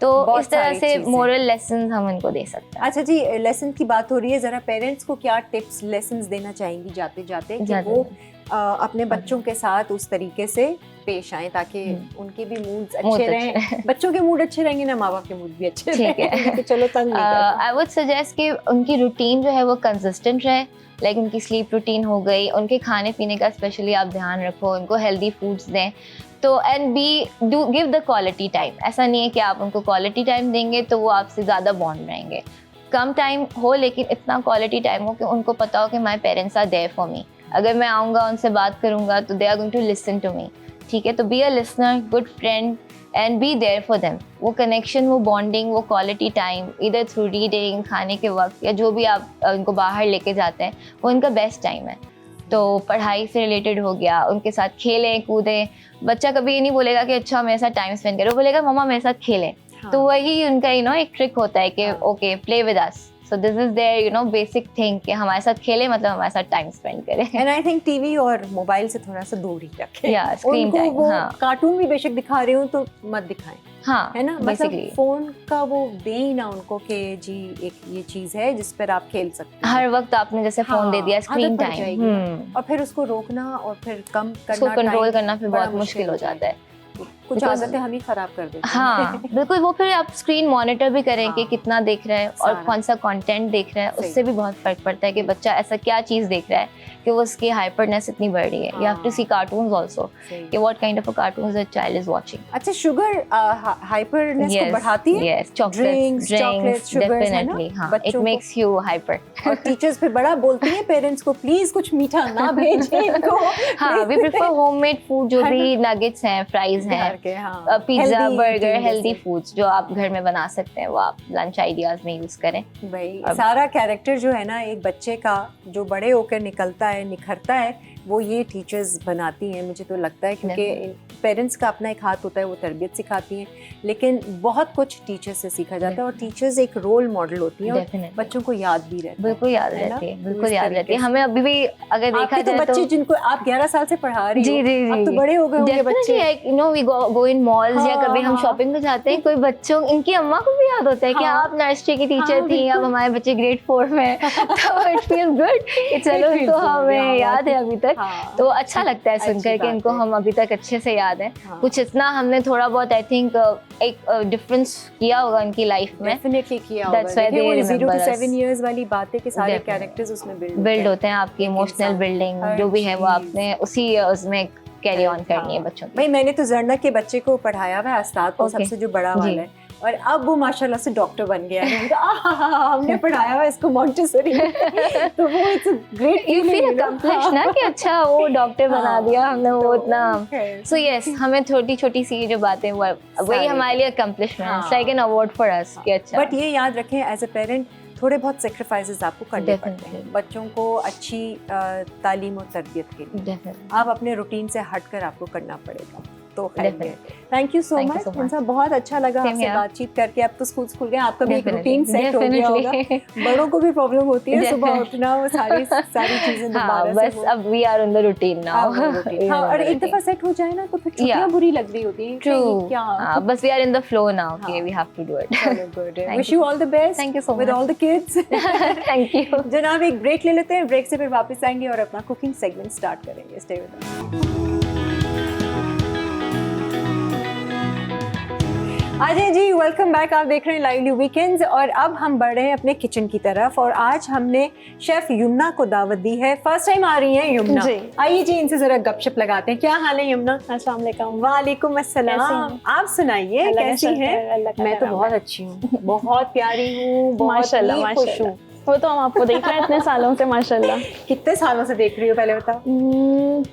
तो इस तरह से मोरल लेसन हम इनको दे सकते हैं। अच्छा जी, लेसन की बात हो रही है, जरा पेरेंट्स को क्या टिप्स लेसन्स देना चाहेंगी जाते जाते कि वो अपने बच्चों के साथ उस तरीके से पेश आए ताकि उनके भी मूड्स अच्छे रहें, बच्चों के मूड अच्छे रहेंगे ना, माँ बाप के मूड भी अच्छे रहेंगे। चलो तंग नहीं करते। आई वुड सजेस्ट कि उनकी रूटीन जो है वो कंसिस्टेंट रहे, लाइक उनकी स्लीप रूटीन हो गई, उनके खाने पीने का स्पेशली आप ध्यान रखो, उनको हेल्दी फूड्स दें, तो and give the quality time. ऐसा नहीं है कि आप उनको क्वालिटी टाइम देंगे तो वो आपसे ज़्यादा बॉन्ड रहेंगे, कम टाइम हो लेकिन इतना क्वालिटी टाइम हो कि उनको पता हो कि my parents are there for me, अगर मैं आऊँगा उनसे बात करूँगा तो they are going to listen to me, ठीक है। तो be a listener, good friend and be there for them. वो कनेक्शन, वो बॉन्डिंग, वो क्वालिटी टाइम इधर थ्रू रीडिंग, खाने के वक्त या जो भी आप उनको बाहर लेके जाते हैं, वो इनका बेस्ट टाइम है। तो पढ़ाई से रिलेटेड हो गया, उनके साथ खेलें कूदें, बच्चा कभी ये नहीं बोलेगा कि अच्छा मेरे साथ टाइम स्पेंड करो, बोलेगा मम्मा मेरे साथ खेलें। तो वही उनका एक ट्रिक होता है कि okay play with us, so this is there basic thing कि हमारे साथ खेले मतलब हमारे साथ टाइम स्पेंड करें। एंड आई थिंक टीवी और मोबाइल से थोड़ा सा दूर ही रखें, या स्क्रीन टाइम, हाँ कार्टून भी बेशक दिखा रहे हो तो मत दिखाएं, हाँ है ना, मतलब फोन का वो दे ही ना उनको कि जी एक ये चीज है जिस पर आप खेल सकते हैं। हर वक्त आपने जैसे फोन दे दिया, स्क्रीन टाइम, और फिर उसको रोकना और फिर कम करना, उसको कंट्रोल करना फिर बहुत मुश्किल हो जाता है। कुछ आदतें हम ही खराब कर देते हैं। हाँ बिल्कुल, वो फिर आप स्क्रीन मॉनिटर भी करें कि कितना देख रहे हैं और कौन सा कंटेंट देख रहे हैं, उससे भी बहुत फर्क पड़ता है कि बच्चा ऐसा क्या चीज देख रहा है कि वो उसकी हाइपरनेस इतनी बढ़ रही है। You have to see cartoons also कि what kind of a cartoons the child is watching. अच्छा, शुगर हाइपरनेस को बढ़ाती है? यस, चॉकलेट्स, डेफिनेटली, हाँ, इट मेक्स यू हाइपर। और टीचर्स फिर बड़ा बोलती हैं पेरेंट्स को, प्लीज कुछ मीठा ना भेजें इनको। हाँ, वी प्रेफर होममेड फूड, जो भी नगेट्स हैं, फ्राइज हैं, पिज्जा, बर्गर, हेल्दी फूड्स जो आप घर में बना सकते हैं, वो आप लंच आइडियाज में यूज करें। भाई सारा कैरेक्टर जो है ना एक बच्चे का जो बड़े होकर निकलता है, निखरता है, वो ये टीचर्स बनाती हैं, मुझे तो लगता है, क्योंकि पेरेंट्स का अपना एक हाथ होता है, वो तरबियत सिखाती हैं, लेकिन बहुत कुछ टीचर्स से सीखा जाता है और टीचर्स एक रोल मॉडल होती हैं और बच्चों को याद भी रहती है। बिल्कुल याद रहती है, बिल्कुल याद रहती है। हमें अभी भी अगर देखा जाए तो बच्चे जिनको आप 11 साल से पढ़ा रही हो, जी, अब तो बड़े हो गए होंगे बच्चे, वी गो इन मॉल्स या कभी हम शॉपिंग पे जाते हैं, कोई बच्चों इनकी अम्मा को भी याद होता है कि आप नर्सरी की टीचर थी, अब हमारे बच्चे ग्रेड 4 में, तो इट फील्स गुड कि चलो इनको हमें याद है अभी तक। तो अच्छा लगता है सुनकर कि इनको हम अभी तक अच्छे से याद है। कुछ इतना हमने थोड़ा बहुत आई थिंक एक डिफरेंस किया होगा उनकी लाइफ में, डेफिनेटली किया होगा। देखिए वो 0 to 7 इयर्स वाली बातें के सारे कैरेक्टर्स उसमें बिल्ड होते हैं। आपकी इमोशनल बिल्डिंग जो भी है वो आपने उसी उसमें कैरी ऑन करनी है बच्चों की। भाई मैंने तो जर्ना के बच्चे को पढ़ाया हुआ है, अस्ताद को, सबसे जो बड़ा वाला है, और अब वो माशाल्लाह से डॉक्टर बन गया है। हमने पढ़ाया हुआ इसको मॉन्टेसरी, तो वो it's great, you feel accomplished ना कि अच्छा वो डॉक्टर बना दिया हमने, वो इतना। सो यस, हमें छोटी छोटी सी जो बातें वही हमारे लिए accomplishment, it's like an award for us कि अच्छा। बट ये याद रखें एज अ पेरेंट थोड़े बहुत सेक्रीफाइसेस आपको करने पड़ते हैं बच्चों को अच्छी तालीम और तरबियत के लिए। आप अपने रूटीन से हटकर आपको करना पड़ेगा। तो थैंक यू सो मच मुंसा, बहुत अच्छा लगा आपसे बातचीत करके। अब तो स्कूल खुल गए, आपका भी एक रूटीन सेट हो गया होगा। बड़ों को भी प्रॉब्लम होती है सुबह उठना, वो सारी चीजें दोबारा से। बस अब we are in the routine now. हां, और एक दफा सेट हो जाए ना तो फिर छुट्टियां बुरी लग रही होती हैं। क्या बस we are in the flow now कि we have to do it. चलो good, wish you all the best. Thank you so much with all the kids. Thank you जनाब, एक ब्रेक ले लेते हैं, ब्रेक से फिर वापस आएंगे और अपना कुकिंग सेगमेंट स्टार्ट करेंगे। Stay with us. Ajay ji welcome back. आप देख रहे हैं लाइवली वीकेंड्स और अब हम बढ़ रहे हैं अपने किचन की तरफ और आज हमने शेफ यमुना को दावत दी है। फर्स्ट टाइम आ रही हैं यमुना जी। आइए जी इनसे जरा गपशप लगाते हैं। क्या हाल है यमुना? अस्सलाम वालेकुम। वालेकुम अस्सलाम। आप सुनाइए कैसी हैं? मैं तो बहुत अच्छी हूँ, बहुत प्यारी हूँ, बहुत ही खुश हूँ। वो तो हम आपको देख रहे हैं इतने सालों से माशाल्लाह। कितने सालों से देख रही हो पहले बताओ?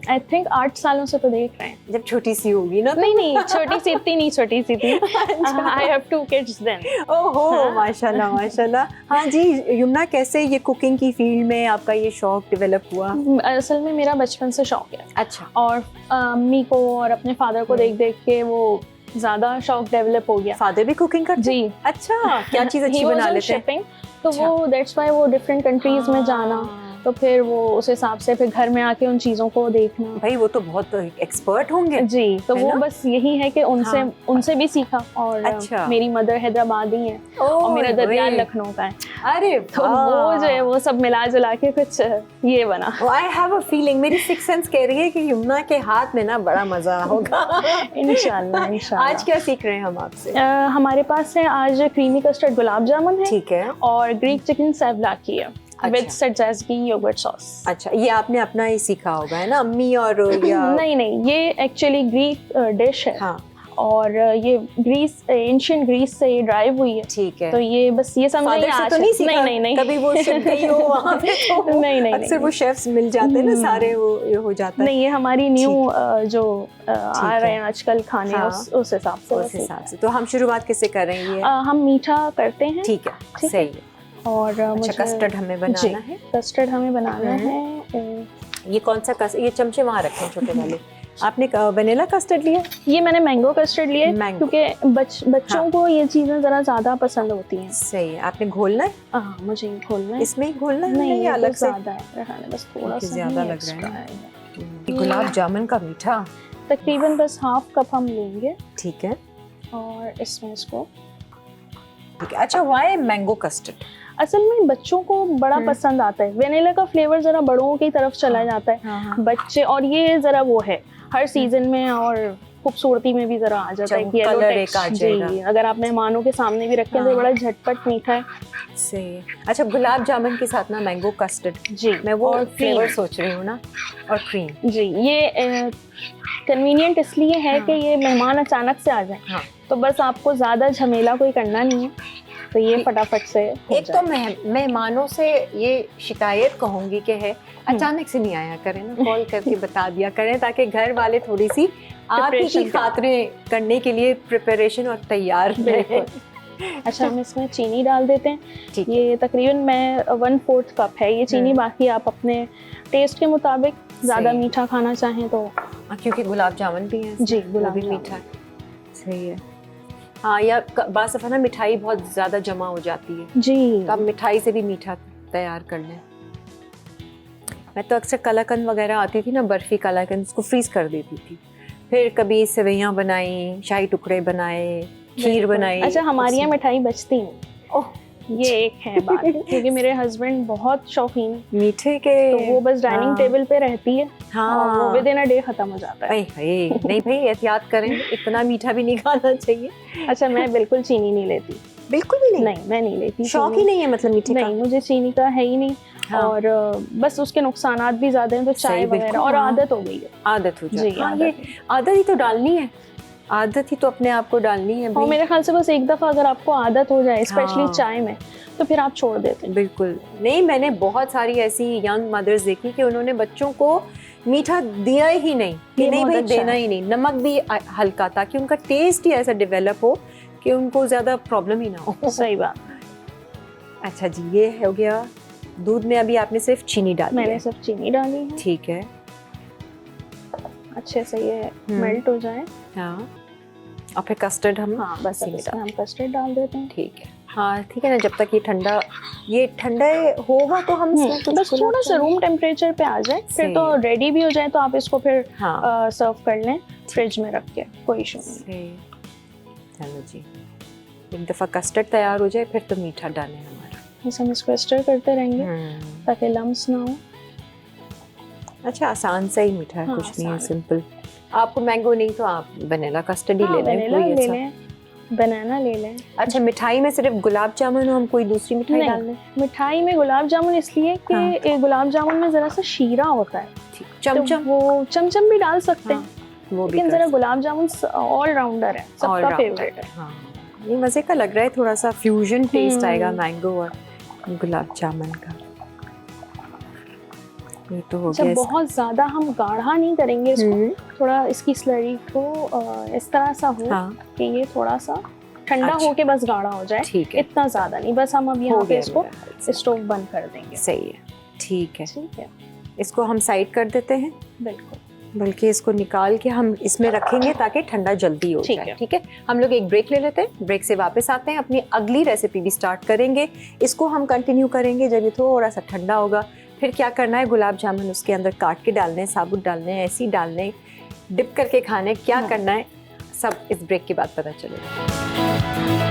आई थिंक 8 सालों से तो देख रहे हैं। जब छोटी सी होगी ना? नहीं छोटी सी इतनी नहीं छोटी सी थी। I have 2 kids then. ओहो माशाल्लाह माशाल्लाह। हाँ जी यमुना, कैसे ये कुकिंग की फील्ड में आपका ये शौक डेवलप हुआ? असल में मेरा बचपन से शौक है। अच्छा। और अम्मी को और अपने फादर को देख देख के वो ज्यादा शौक डेवलप हो गया। फादर भी कुकिंग करते? जी। अच्छा, क्या चीज़ अच्छी बना लेते हैं? तो वो दैट्स व्हाई वो डिफरेंट कंट्रीज में जाना, तो फिर वो उस हिसाब से फिर घर में आके उन चीज़ों को देखना। भाई वो तो बहुत एक्सपर्ट होंगे। जी, तो वो बस यही है कि उनसे भी सीखा। और अच्छा। मेरी मदर हैदराबादी है और मेरा दरियाल लखनऊ का है। अरे तो वो जो है वो सब मिला जुला के कुछ ये बना। आई हैव अ फीलिंग, मेरी सिक्स सेंस कह रही है कि यमुना के हाथ में ना बड़ा मजा होगा। इंशाल्लाह। आज क्या सीख रहे हैं हम आपसे? हमारे पास है आज क्रीमी कस्टर्ड गुलाब जामुन है। ठीक है। और ग्रीक चिकन सेवलाकी है विद सजाज़गी योगर्ट सॉस। अच्छा, ये आपने अपना ही सीखा होगा है ना अम्मी और या? नहीं ये एक्चुअली ग्रीक डिश है। हाँ। और ये ग्रीस एंशिएंट ग्रीस से ये ड्राइव हुई है। ठीक है। तो ये बस ये समझिए आज तो नहीं सीखा? नहीं कभी वो शेफ गई हो वहाँ पे तो नहीं अक्सर वो शेफ्स मिल जाते हैं ना सारे, वो हो जाता है। नहीं ये हमारी न्यू जो आ रहे हैं आजकल खाने। हाँ। उस हिसाब से तो हम शुरुआत किससे कर रहे हैं? हम मीठा करते हैं। ठीक है, सही है। और अच्छा, कस्टर्ड हमें बनाना है। कस्टर्ड हमें बनाना है। ये कौन सा ये चमचे वहाँ रखे हैं छोटे वाले? आपने वनीला कस्टर्ड लिया? ये मैंने मैंगो कस्टर्ड लिया है क्योंकि बच्चों को ये चीजें जरा ज्यादा पसंद होती हैं। सही है। आपने घोलना है? हाँ मुझे घोलना है। इसमें ही घोलना है? नहीं अलग से ज्यादा है, बस थोड़ा सा ज्यादा लग रहा है। गुलाब जामुन का मीठा तकरीबन बस हाफ कप हम लेंगे। ठीक है। और इसमें इसको ठीक है। अच्छा, व्हाई मैंगो कस्टर्ड? असल में बच्चों को बड़ा पसंद आता है। वेनिला का फ्लेवर जरा बड़ों की तरफ चला जाता है। बच्चे और ये जरा वो है हर सीजन में और खूबसूरती में भी जरा आ जाता है कि येलो टेक्स्ट। जी, अगर आप मेहमानों के सामने भी रखें तो बड़ा झटपट मीठा है। सही है। अच्छा, गुलाब जामुन के साथ ना मैंगो कस्टर्ड। जी, मैं वो फ्लेवर सोच रही हूँ ना, और क्रीम। जी, ये कन्वीनियंट इसलिए है कि ये मेहमान अचानक से आ जाए। तो बस आपको ज्यादा झमेला कोई करना नहीं है, तो ये फटाफट से एक तो मेहमानों से ये शिकायत कहूंगी कि है अचानक से नहीं आया करें ना, कॉल करके बता दिया करें ताकि घर वाले थोड़ी सी आप ही की खातिरें करने के लिए प्रिपरेशन और तैयार रहें। अच्छा, हम इसमें चीनी डाल देते हैं। ये तकरीबन मैं 1/4 कप है ये चीनी। बाकी आप अपने टेस्ट के मुताबिक ज़्यादा मीठा खाना चाहें तो, क्योंकि गुलाब जामुन भी है। जी, गुलाब भी मीठा है। सही है। हाँ, या बास दफा ना मिठाई बहुत ज़्यादा जमा हो जाती है। जी, तो आप मिठाई से भी मीठा तैयार कर लें। मैं तो अक्सर कलाकंद वगैरह आती थी ना, बर्फ़ी कलाकंद, उसको फ्रीज़ कर देती थी। फिर कभी सेवइयाँ बनाई, शाही टुकड़े बनाए, खीर बनाई। अच्छा, हमारी यहाँ मिठाई बचती नहीं। ओह, ये एक है बात क्योंकि मेरे हस्बैंड बहुत शौकीन मीठे के, तो वो बस डाइनिंग टेबल पे रहती है। हाँ, वो विद इन अ डे खत्म हो जाता है। नहीं भाई, एहतियात करें, इतना मीठा भी नहीं खाना चाहिए। अच्छा, मैं बिल्कुल चीनी नहीं लेती। बिल्कुल भी नहीं? नहीं, मैं नहीं लेती। शौक ही नहीं है मतलब मीठे का? नहीं, मुझे चीनी का है ही नहीं। हाँ। और बस उसके नुकसानात भी ज्यादा हैं, तो चाय वगैरह और आदत हो गई है। आदत हो जाती है। ये आदत ही तो डालनी है, आदत ही तो अपने आप को डालनी है। और मेरे ख्याल से बस एक दफा अगर आपको आदत हो जाए, स्पेशली चाय में, तो फिर आप छोड़ देते हैं। बिल्कुल नहीं। मैंने बहुत सारी ऐसी यंग मदर्स देखी कि उन्होंने बच्चों को मीठा दिया ही नहीं, कि नहीं भाई देना ही नहीं, नमक भी हल्का, ताकि उनका टेस्ट ही ऐसा डेवलप हो कि उनको ज्यादा प्रॉब्लम ही ना हो। सही बात। अच्छा जी, ये हो गया। दूध में अभी आपने सिर्फ चीनी डाली? मैंने सिर्फ चीनी डाली है। ठीक है। अच्छे से ये मेल्ट हो जाए। हाँ, और फिर कस्टर्ड हम, हाँ बस इसमें हम कस्टर्ड डाल देते हैं। ठीक है। हाँ ठीक है ना, जब तक ये ठंडा होगा तो हम बस थोड़ा सा रूम टेम्परेचर पे आ जाए, फिर तो रेडी भी हो जाए, तो आप इसको फिर सर्व कर लें फ्रिज में रख के, कोई इशू नहीं। चलो जी, एक दफ़ा कस्टर्ड तैयार हो जाए फिर तो मीठा डालें हमारा। बस हम इसको स्टर करते रहेंगे ताकि लम्स ना हो। अच्छा, आसान सा ही मीठा है, कुछ नहीं है, सिंपल। आपको मैंगो नहीं तो आप वनीला कस्टर्ड ही ले लें। बनाना ले लें। अच्छा, मिठाई में सिर्फ गुलाब जामुन, हम कोई दूसरी मिठाई नहीं, डाल लें? मिठाई में गुलाब जामुन इसलिए कि हाँ। गुलाब जामुन में जरा सा शीरा होता है। ठीक, चमचम? तो वो चमचम भी डाल सकते हैं, वो भी लेकिन जरा गुलाब जामुन ऑल राउंडर है, सबका फेवरेट है। हाँ, ये मजे का लग रहा है, थोड़ा सा फ्यूजन टेस्ट आएगा मैंगो और गुलाब जामुन का। ये तो हो गया। बहुत ज्यादा हम गाढ़ा नहीं करेंगे इसको, थोड़ा इसकी स्लरी को इस तरह सा हो कि ये थोड़ा सा ठंडा होके बस गाढ़ा हो जाए। ठीक है, इतना ज्यादा नहीं, बस हम अब यहाँ पे इसको स्टोव बंद कर देंगे। सही है, ठीक है। ठीक है, इसको हम साइड कर देते हैं। बिल्कुल, बल्कि इसको निकाल के हम इसमें रखेंगे ताकि ठंडा जल्दी हो जाए। ठीक है, हम लोग एक ब्रेक ले लेते हैं, ब्रेक से वापस आते हैं, अपनी अगली रेसिपी भी स्टार्ट करेंगे। इसको हम कंटिन्यू करेंगे जब ये थोड़ा सा ठंडा होगा। फिर क्या करना है, गुलाब जामुन उसके अंदर काट के डालने हैं, साबुत डालने हैं, ऐसे ही डालने, डिप करके खाने, क्या करना है सब इस ब्रेक के बाद पता चलेगा।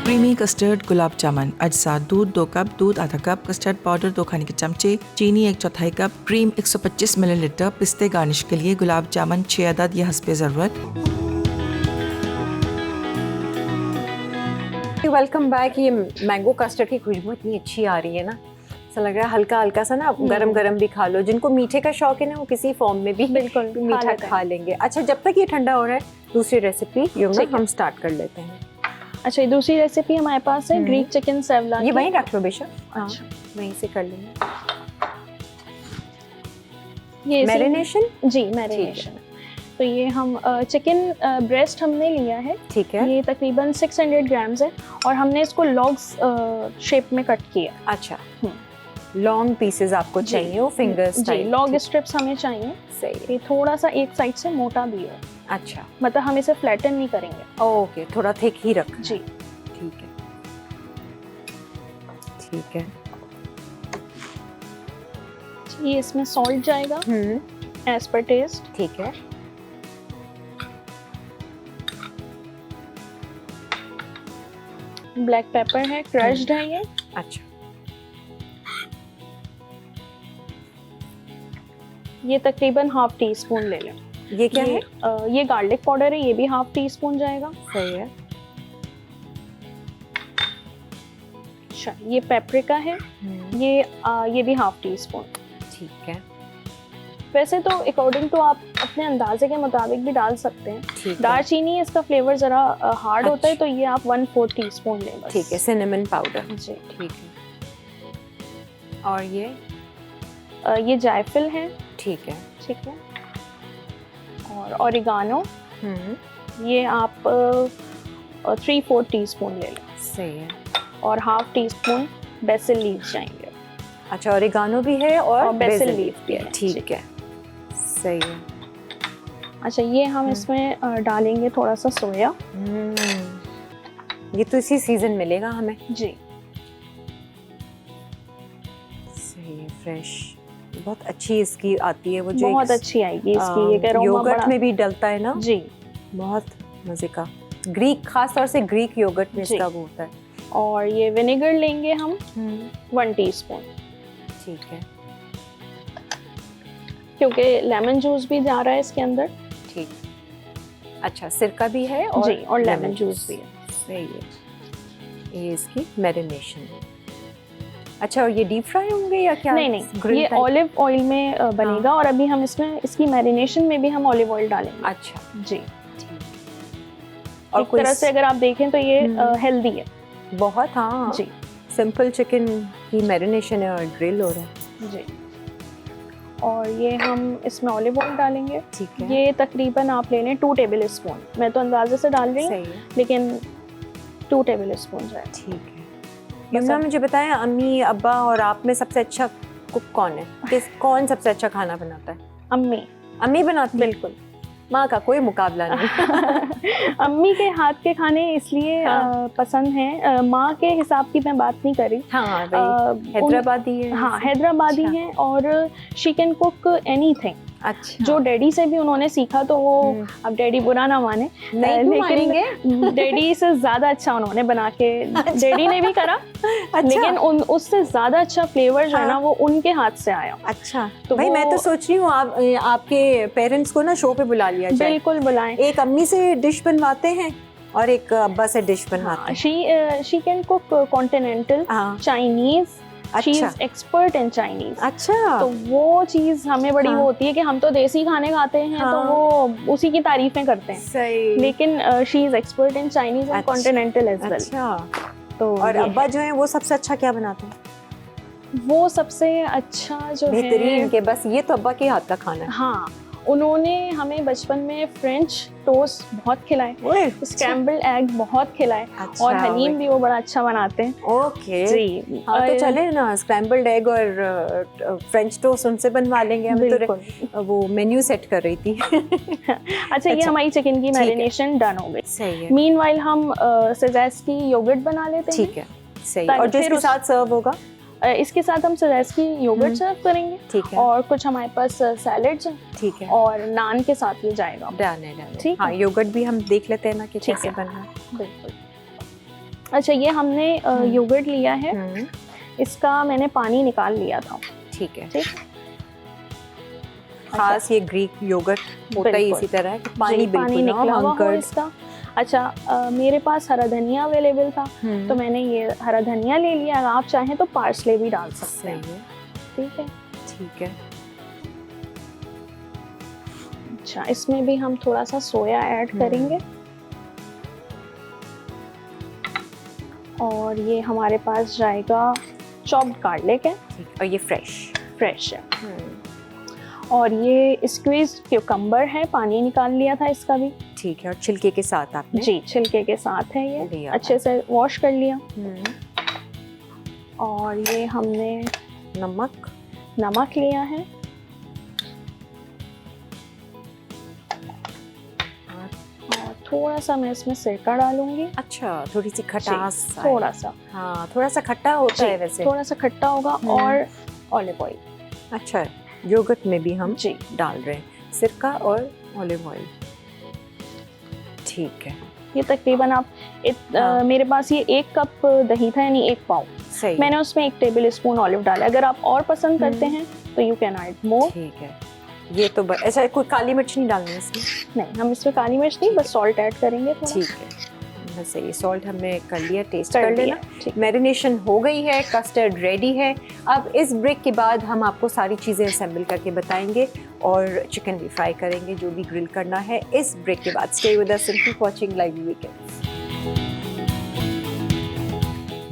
क्रीमी कस्टर्ड गुलाब जामुन अज्जा: दूध 2 कप, दूध आधा कप, कस्टर्ड पाउडर 2 खाने के चमचे, चीनी 1/4 कप, क्रीम 125 मिलीलीटर, पिस्ते गार्निश के लिए, गुलाब जामुन 6 अदद या हस्बे ज़रूरत। Welcome back. ये मैंगो कस्टर्ड की खुशबू इतनी अच्छी आ रही है ना, ऐसा लग रहा है हल्का हल्का सा ना, गरम गरम भी खा लो। जिनको मीठे का शौक है ना, वो किसी फॉर्म में भी बिल्कुल मीठा खा लेंगे। अच्छा, जब तक ये ठंडा हो रहा है, दूसरी रेसिपी हम स्टार्ट कर लेते हैं। अच्छा, दूसरी रेसिपी हमारे पास है ग्रीक चिकन सेवला। ये वहीं रख लो बेशक। अच्छा, वहीं से कर लेंगे। ये मैरिनेशन? जी, मैरिनेशन। तो ये हम चिकन ब्रेस्ट हमने लिया है। ठीक है, ये तकरीबन 600 ग्राम्स है और हमने इसको लॉग्स शेप में कट किया। अच्छा, लॉन्ग पीसेस आपको चाहिए, वो फिंगर्स टाइप? लॉन्ग स्ट्रिप्स हमें चाहिए। सही। ये थोड़ा सा एक साइड से मोटा भी हो। अच्छा, मतलब हम इसे फ्लैटन नहीं करेंगे। ओके, थोड़ा थिक ही रख। जी, ठीक है, ठीक है। ये इसमें सॉल्ट जाएगा एज पर टेस्ट। ठीक है, ब्लैक पेपर है, क्रश्ड है ये। अच्छा, ये तकरीबन हाफ टी स्पून ले लें। ये क्या है? ये गार्लिक पाउडर है, ये भी हाफ टी स्पून जाएगा। सही है। अच्छा, ये पेपरिका है, ये भी हाफ टी स्पून। ठीक है। वैसे तो अकॉर्डिंग टू आप अपने अंदाजे के मुताबिक भी डाल सकते हैं। दालचीनी, इसका फ्लेवर जरा हार्ड होता है, तो ये आप 1/4 टीस्पून लें बस। ठीक है, सिनेमन पाउडर। जी, ठीक है। और ये जायफल है। ठीक है, ठीक है। और ओरिगानो, ये आप 3/4 टीस्पून ले लें। सही है। और half tea spoon BECIL leaves जाएंगे। अच्छा, ओरिगानो भी है और बेसिल लीफ भी है। ठीक है, सही है। अच्छा, ये हम इसमें डालेंगे थोड़ा सा सोया। ये तो इसी सीजन मिलेगा हमें। जी, सही है, फ्रेश, बहुत अच्छी इसकी आती है वो, जो बहुत अच्छी आएगी इसकी। एक अरोमा योगर्ट में भी डलता है ना। जी, बहुत मजे का। ग्रीक, खास तौर से ग्रीक योगर्ट में इसका वो होता है। और ये विनेगर लेंगे हम 1 टीस्पून। ठीक है, क्योंकि लेमन जूस भी जा रहा है इसके अंदर। ठीक। अच्छा, सिरका भी है और जी, और लेमन जूस भी है। सही है। ये इसकी मैरिनेशन है। अच्छा, और ये डीप फ्राई होंगे या क्या? नहीं, ये ऑलिव ऑयल में बनेगा। और अभी हम इसमें इसकी मैरिनेशन में भी हम ऑलिव ऑयल डालेंगे। अच्छा जी, और एक तरह से अगर आप देखें तो ये हेल्दी है बहुत। हाँ जी, सिंपल चिकन की मैरिनेशन है और ग्रिल हो रहा है। जी। और ये हम इसमें ऑलिव ऑयल डालेंगे। ठीक है, ये तकरीबन आप ले लें 2 टेबल स्पून। मैं तो अंदाजे से डाल रही हूँ, लेकिन 2 टेबल स्पून जाए। ठीक है। यमुना, मुझे बताएं, अम्मी, अब्बा और आप में सबसे अच्छा कुक कौन है? कौन सबसे अच्छा खाना बनाता है? अम्मी बनाती है? बिल्कुल, माँ का कोई मुकाबला नहीं। अम्मी के हाथ के खाने इसलिए पसंद हैं। माँ के हिसाब की मैं बात नहीं कर रही। हाँ, हैदराबादी है। हाँ, हैदराबादी हैं और शी कैन कुक एनीथिंग। अच्छा। जो डैडी से भी उन्होंने सीखा, तो वो अब डैडी बुरा ना माने, लेकिन डैडी से ज्यादा अच्छा उन्होंने बना के, डैडी ने भी करा, लेकिन उससे ज्यादा अच्छा फ्लेवर जो है ना वो उनके हाथ से आया। अच्छा, तो भाई मैं तो सोच रही हूँ आपके पेरेंट्स को ना शो पे बुला लिया जाए। बिल्कुल बुलाएं। एक अम्मी से डिश बनवाते हैं और एक अब्बा से डिश बनवाते हैं। She can cook continental, Chinese, she is expert in Chinese. अच्छा, तो वो चीज हमें बड़ी वो होती है कि हम तो देसी खाने खाते हैं, तो वो उसी की तारीफें करते हैं। सही। लेकिन she is expert in Chinese and continental as well. अच्छा, तो और अब्बा जो है वो सबसे अच्छा क्या बनाते हैं? वो सबसे अच्छा जो बेहतरीन के बस ये तो अब्बा के हाथ का खाना है। हाँ, उन्होंने हमें बचपन में फ्रेंच टोस्ट बहुत खिलाए, स्क्रैम्बल्ड एग बहुत खिलाए, और हलीम भी वो बड़ा अच्छा बनाते हैं। ओके जी, हाँ, तो चले ना स्क्रैम्बल्ड एग और फ्रेंच टोस्ट उनसे बनवा लेंगे। हम तो वो मेन्यू सेट कर रही थी। अच्छा, ये हमारी चिकन की मैरिनेशन डन हो गई। सही है। मीनवाइल हम सेजेस्की योगर्ट बना लेते हैं। ठीक है, सही। और जो इसके साथ सर्व होगा? इसके साथ हम सेजेस्की योगर्ट सर्व करेंगे। ठीक है। और कुछ हमारे पास सैलेड्स हैं। ठीक है। और नान के साथ ये जाएगा। डन है, डन है। ठीक। हाँ, योगर्ट भी हम देख लेते हैं ना कि कैसे बनना है। बिल्कुल। अच्छा, ये हमने योगर्ट लिया है, इसका मैंने पानी निकाल लिया था। ठीक है। ठीक। खास ये ग्रीक योगर्ट होता ही इसी तरह है, पानी निकला हुआ हो इसका। अच्छा, मेरे पास हरा धनिया अवेलेबल था, तो मैंने ये हरा धनिया ले लिया। अगर आप चाहें तो पार्सले भी डाल सकते हैं। ठीक है, ठीक है। अच्छा, इसमें भी हम थोड़ा सा सोया ऐड करेंगे। और ये हमारे पास जाएगा चॉप्ड गार्लिक है। और ये फ्रेश है। और ये स्क्वीज क्यूकम्बर है, पानी निकाल लिया था इसका भी। ठीक है। और छिलके के साथ आपने? जी, छिलके के साथ है ये, अच्छे से वॉश कर लिया। और ये हमने नमक लिया है। और थोड़ा सा मैं इसमें सिरका डालूंगी। अच्छा, थोड़ी सी खटास, थोड़ा सा। हाँ, थोड़ा सा खट्टा होता है वैसे। थोड़ा सा खट्टा होगा। और ऑलिव ऑयल। अच्छा, योगर्ट में भी हम डाल रहे हैं सिरका और ऑलिव ऑयल। ठीक है। ये तकरीबन आप मेरे पास ये 1 कप दही था, यानी 1 पाव। सही। मैंने उसमें 1 टेबल स्पून ऑलिव डाला। अगर आप और पसंद करते हैं तो यू कैन ऐड मोर। ठीक है। ये तो ऐसा कोई काली मिर्च नहीं डालनी है इसमें? नहीं, हम इसमें काली मिर्च नहीं, बस सॉल्ट ऐड करेंगे थोड़ा। ठीक है, बस ये सॉल्ट हमने कर लिया, टेस्ट कर लेना। मैरिनेशन हो गई है, कस्टर्ड रेडी है। अब इस ब्रेक के बाद हम आपको सारी चीज़ें असेंबल करके बताएंगे और चिकन भी फ्राई करेंगे, जो भी ग्रिल करना है इस ब्रेक के बाद। Stay with us and keep watching live weekends.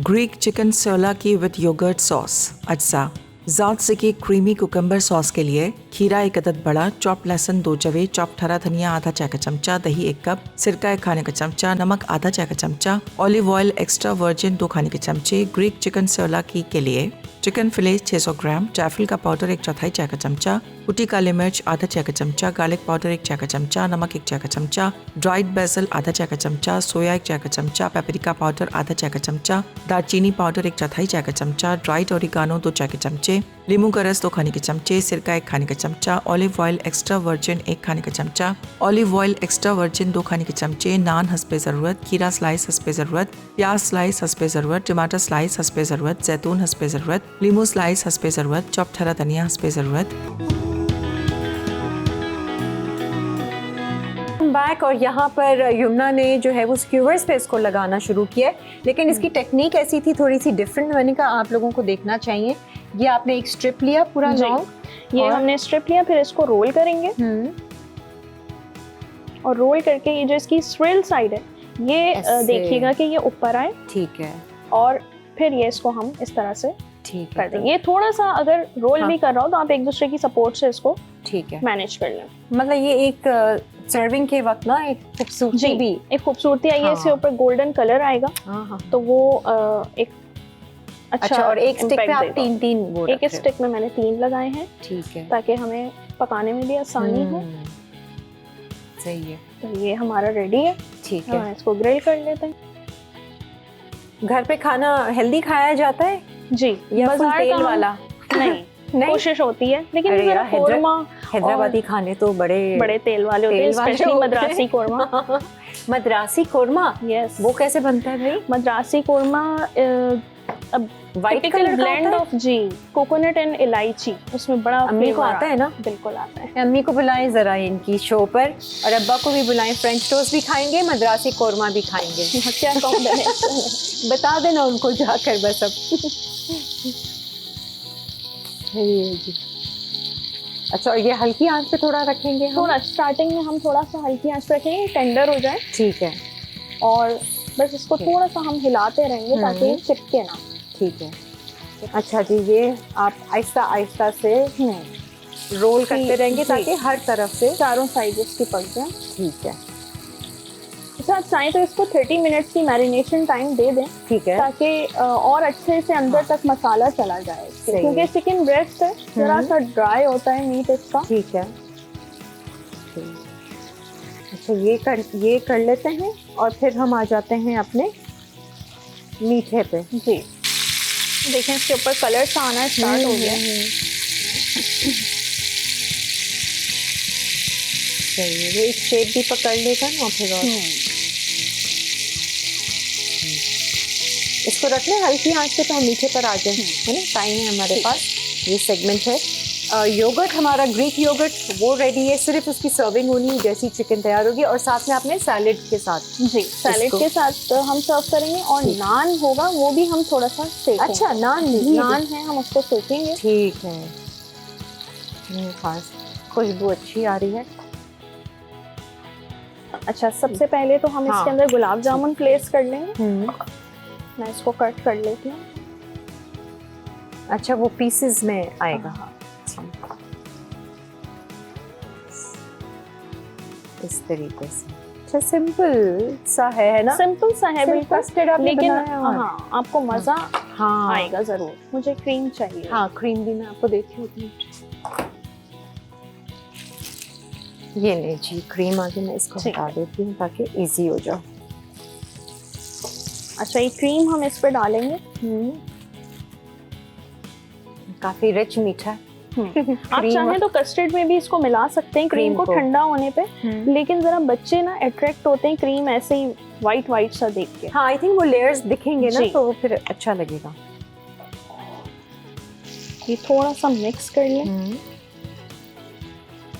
Greek chicken souvlaki with yoghurt sauce अज्जा। ज़ात से की क्रीमी कुकम्बर सॉस के लिए खीरा 1 अदद बड़ा, चॉप लहसुन 2 जवे, चॉप हरा धनिया आधा चाय का चमचा, दही 1 कप, सिरका 1 खाने का चमचा, नमक आधा चाय का चमचा, ऑलिव ऑयल एक्स्ट्रा वर्जिन 2 खाने के चमचे। ग्रीक चिकन सोलाकी के लिए चिकन फिले 600 ग्राम, जायफल का पाउडर 1/4 चाय का चमचा, कुटी काली मिर्च आधा चाय का चमचा, गार्लिक पाउडर 1 चाय का चमचा, नमक 1 चाय का चमचा, ड्राइड बेसल आधा चाय का चमचा, सोया 1 चाय का चमचा, पेपरिका पाउडर आधा चाय का चमचा, दालचीनी पाउडर 1/4 चाय का चमचा, ड्राइड ओरिगानो 2 चाय के चमचे, नींबू का रस 2 खाने के चमचे, सिरका 1 खाने का चमचा, ऑलिव ऑयल एक्स्ट्रा वर्जिन 1 खाने का चमचा, ऑलिव ऑयल एक्स्ट्रा वर्जिन 2 खाने के चमचे, नान हस्बे ज़रूरत, खीरा स्लाइस हस्बे ज़रूरत, प्याज स्लाइस हस्बे ज़रूरत, टमाटर स्लाइस हस्बे ज़रूरत, जैतून हस्बे ज़रूरत, लीमू स्लाइस हस्बे ज़रूरत, चॉप्ड हरा धनिया हस्बे ज़रूरत। बैक और यहाँ पर यमुना ने जो है वो स्क्यूवर्स पे इसको लगाना शुरू किया है, लेकिन इसकी टेक्निक ऐसी थी थोड़ी सी डिफरेंट। मैंने कहा आप लोगों को देखना चाहिए। ये आपने एक स्ट्रिप लिया पूरा लॉन्ग, ये हमने स्ट्रिप लिया, फिर इसको रोल करेंगे। और रोल करके ये जो इसकी स्विल साइड है ये देखिएगा कि ये ऊपर आए। ठीक है। और फिर ये इसको हम इस तरह से कर देंगे। ये थोड़ा सा अगर रोल भी कर रहा हो तो आप एक दूसरे की सपोर्ट से इसको मैनेज कर लें। मतलब ये एक सर्विंग के वक्त ना एक खूबसूरती भी, एक खूबसूरती आई है। इसके ऊपर गोल्डन कलर आएगा तो वो एक अच्छा। और एक स्टिक पे आप 3 वो एक स्टिक में मैंने 3 लगाए हैं। ठीक है, ताकि हमें पकाने में भी आसानी हो। सही है। तो ये हमारा रेडी है। ठीक है, इसको ग्रिल कर लेते हैं। घर पे खाना हेल्दी खाया जाता है जी, या फुल तेल वाला? नहीं, कोशिश होती है, लेकिन कोरमा हैदराबादी खाने तो बड़े बड़े तेल वाले होते हैं, स्पेशली होते हैं। मद्रासी कोरमा। मद्रासी कोरमा, यस, वो कैसे बनता है भाई? Madrasi korma white typical colour blend of ghee coconut and elaichi, उसमें बड़ा अम्मी को flavor आता है ना? बिल्कुल आता है। अम्मी को बुलाएं जरा इनकी शो पर, और अब्बा को भी बुलाएं। फ्रेंच टोस्ट भी खाएंगे, मद्रासी कोरमा भी खाएंगे। क्या कॉम्बिनेशन। बता देना उनको जाकर बस अब। ये जी। अच्छा, और ये हल्की आंच पे थोड़ा रखेंगे हम? थोड़ा स्टार्टिंग में हम थोड़ा सा हल्की आंच पे रखेंगे, टेंडर हो जाए, ठीक है। और बस इसको थोड़ा सा हम हिलाते रहेंगे ताकि ये चिपके ना। ठीक है। अच्छा जी, ये आप आहिस्ता आहिस्ता से रोल करते रहेंगे जी। ताकि हर तरफ से। चारों साइड इसकी पक जाए। ठीक है, अच्छा, आप चाहें तो इसको 30 मिनट्स की मैरिनेशन टाइम दे दें ठीक है। ताकि और अच्छे से अंदर तक मसाला चला जाए इसके। सही क्योंकि है। चिकन ब्रेस्ट है, जरा सा ड्राई होता है मीट इसका। ठीक है। अच्छा, ये कर लेते हैं और फिर हम आ जाते हैं अपने मीठे पे। जी, देखें इसके ऊपर कलर सा आना स्टार्ट हो गया। सही है, वो एक शेप भी पकड़ लेगा ना फिर। और इसको रख लें हल्की आंच पे, तो हम मीठे पर आ जाए, है ना? टाइम है हमारे पास, ये सेगमेंट है। योगर्ट हमारा ग्रीक योगर्ट वो रेडी है, सिर्फ उसकी सर्विंग होनी है, जैसी चिकन तैयार होगी। और साथ में आपने सैलेड के साथ, जी, सैलेड के साथ हम सर्व करेंगे। और नान होगा, वो भी हम थोड़ा सा सेकेंगे। अच्छा, नान है, हम उसको सेकेंगे। ठीक है। खास खुशबू अच्छी आ रही है। अच्छा, सबसे पहले तो हम इसके अंदर गुलाब जामुन प्लेस कर लेंगे। मैं इसको कट कर लेती हूँ। अच्छा, वो पीसेस में आएगा। इस तरीके से। अच्छा, सिंपल सा है ना? सिंपल सा है बिल्कुल, कस्टर्ड आपने लेकिन बनाया है। हाँ, आपको मजा हाँ आएगा जरूर। मुझे क्रीम चाहिए। हाँ, क्रीम भी मैं आपको देती हूँ। ये ले जी, क्रीम आगे मैं इसको हटा देती हूँ ताकि इजी हो जाए। अच्छा, ये क्रीम हम इस पे डालेंगे। काफी रिच मीठा है। आप चाहें तो कस्टर्ड में भी इसको मिला सकते हैं क्रीम को ठंडा होने पे। लेकिन जरा बच्चे ना अट्रैक्ट होते हैं क्रीम ऐसे ही वाइट वाइट सा देख के। हाँ, आई थिंक वो लेयर्स दिखेंगे ना, तो फिर अच्छा लगेगा। ये थोड़ा सा मिक्स कर लें।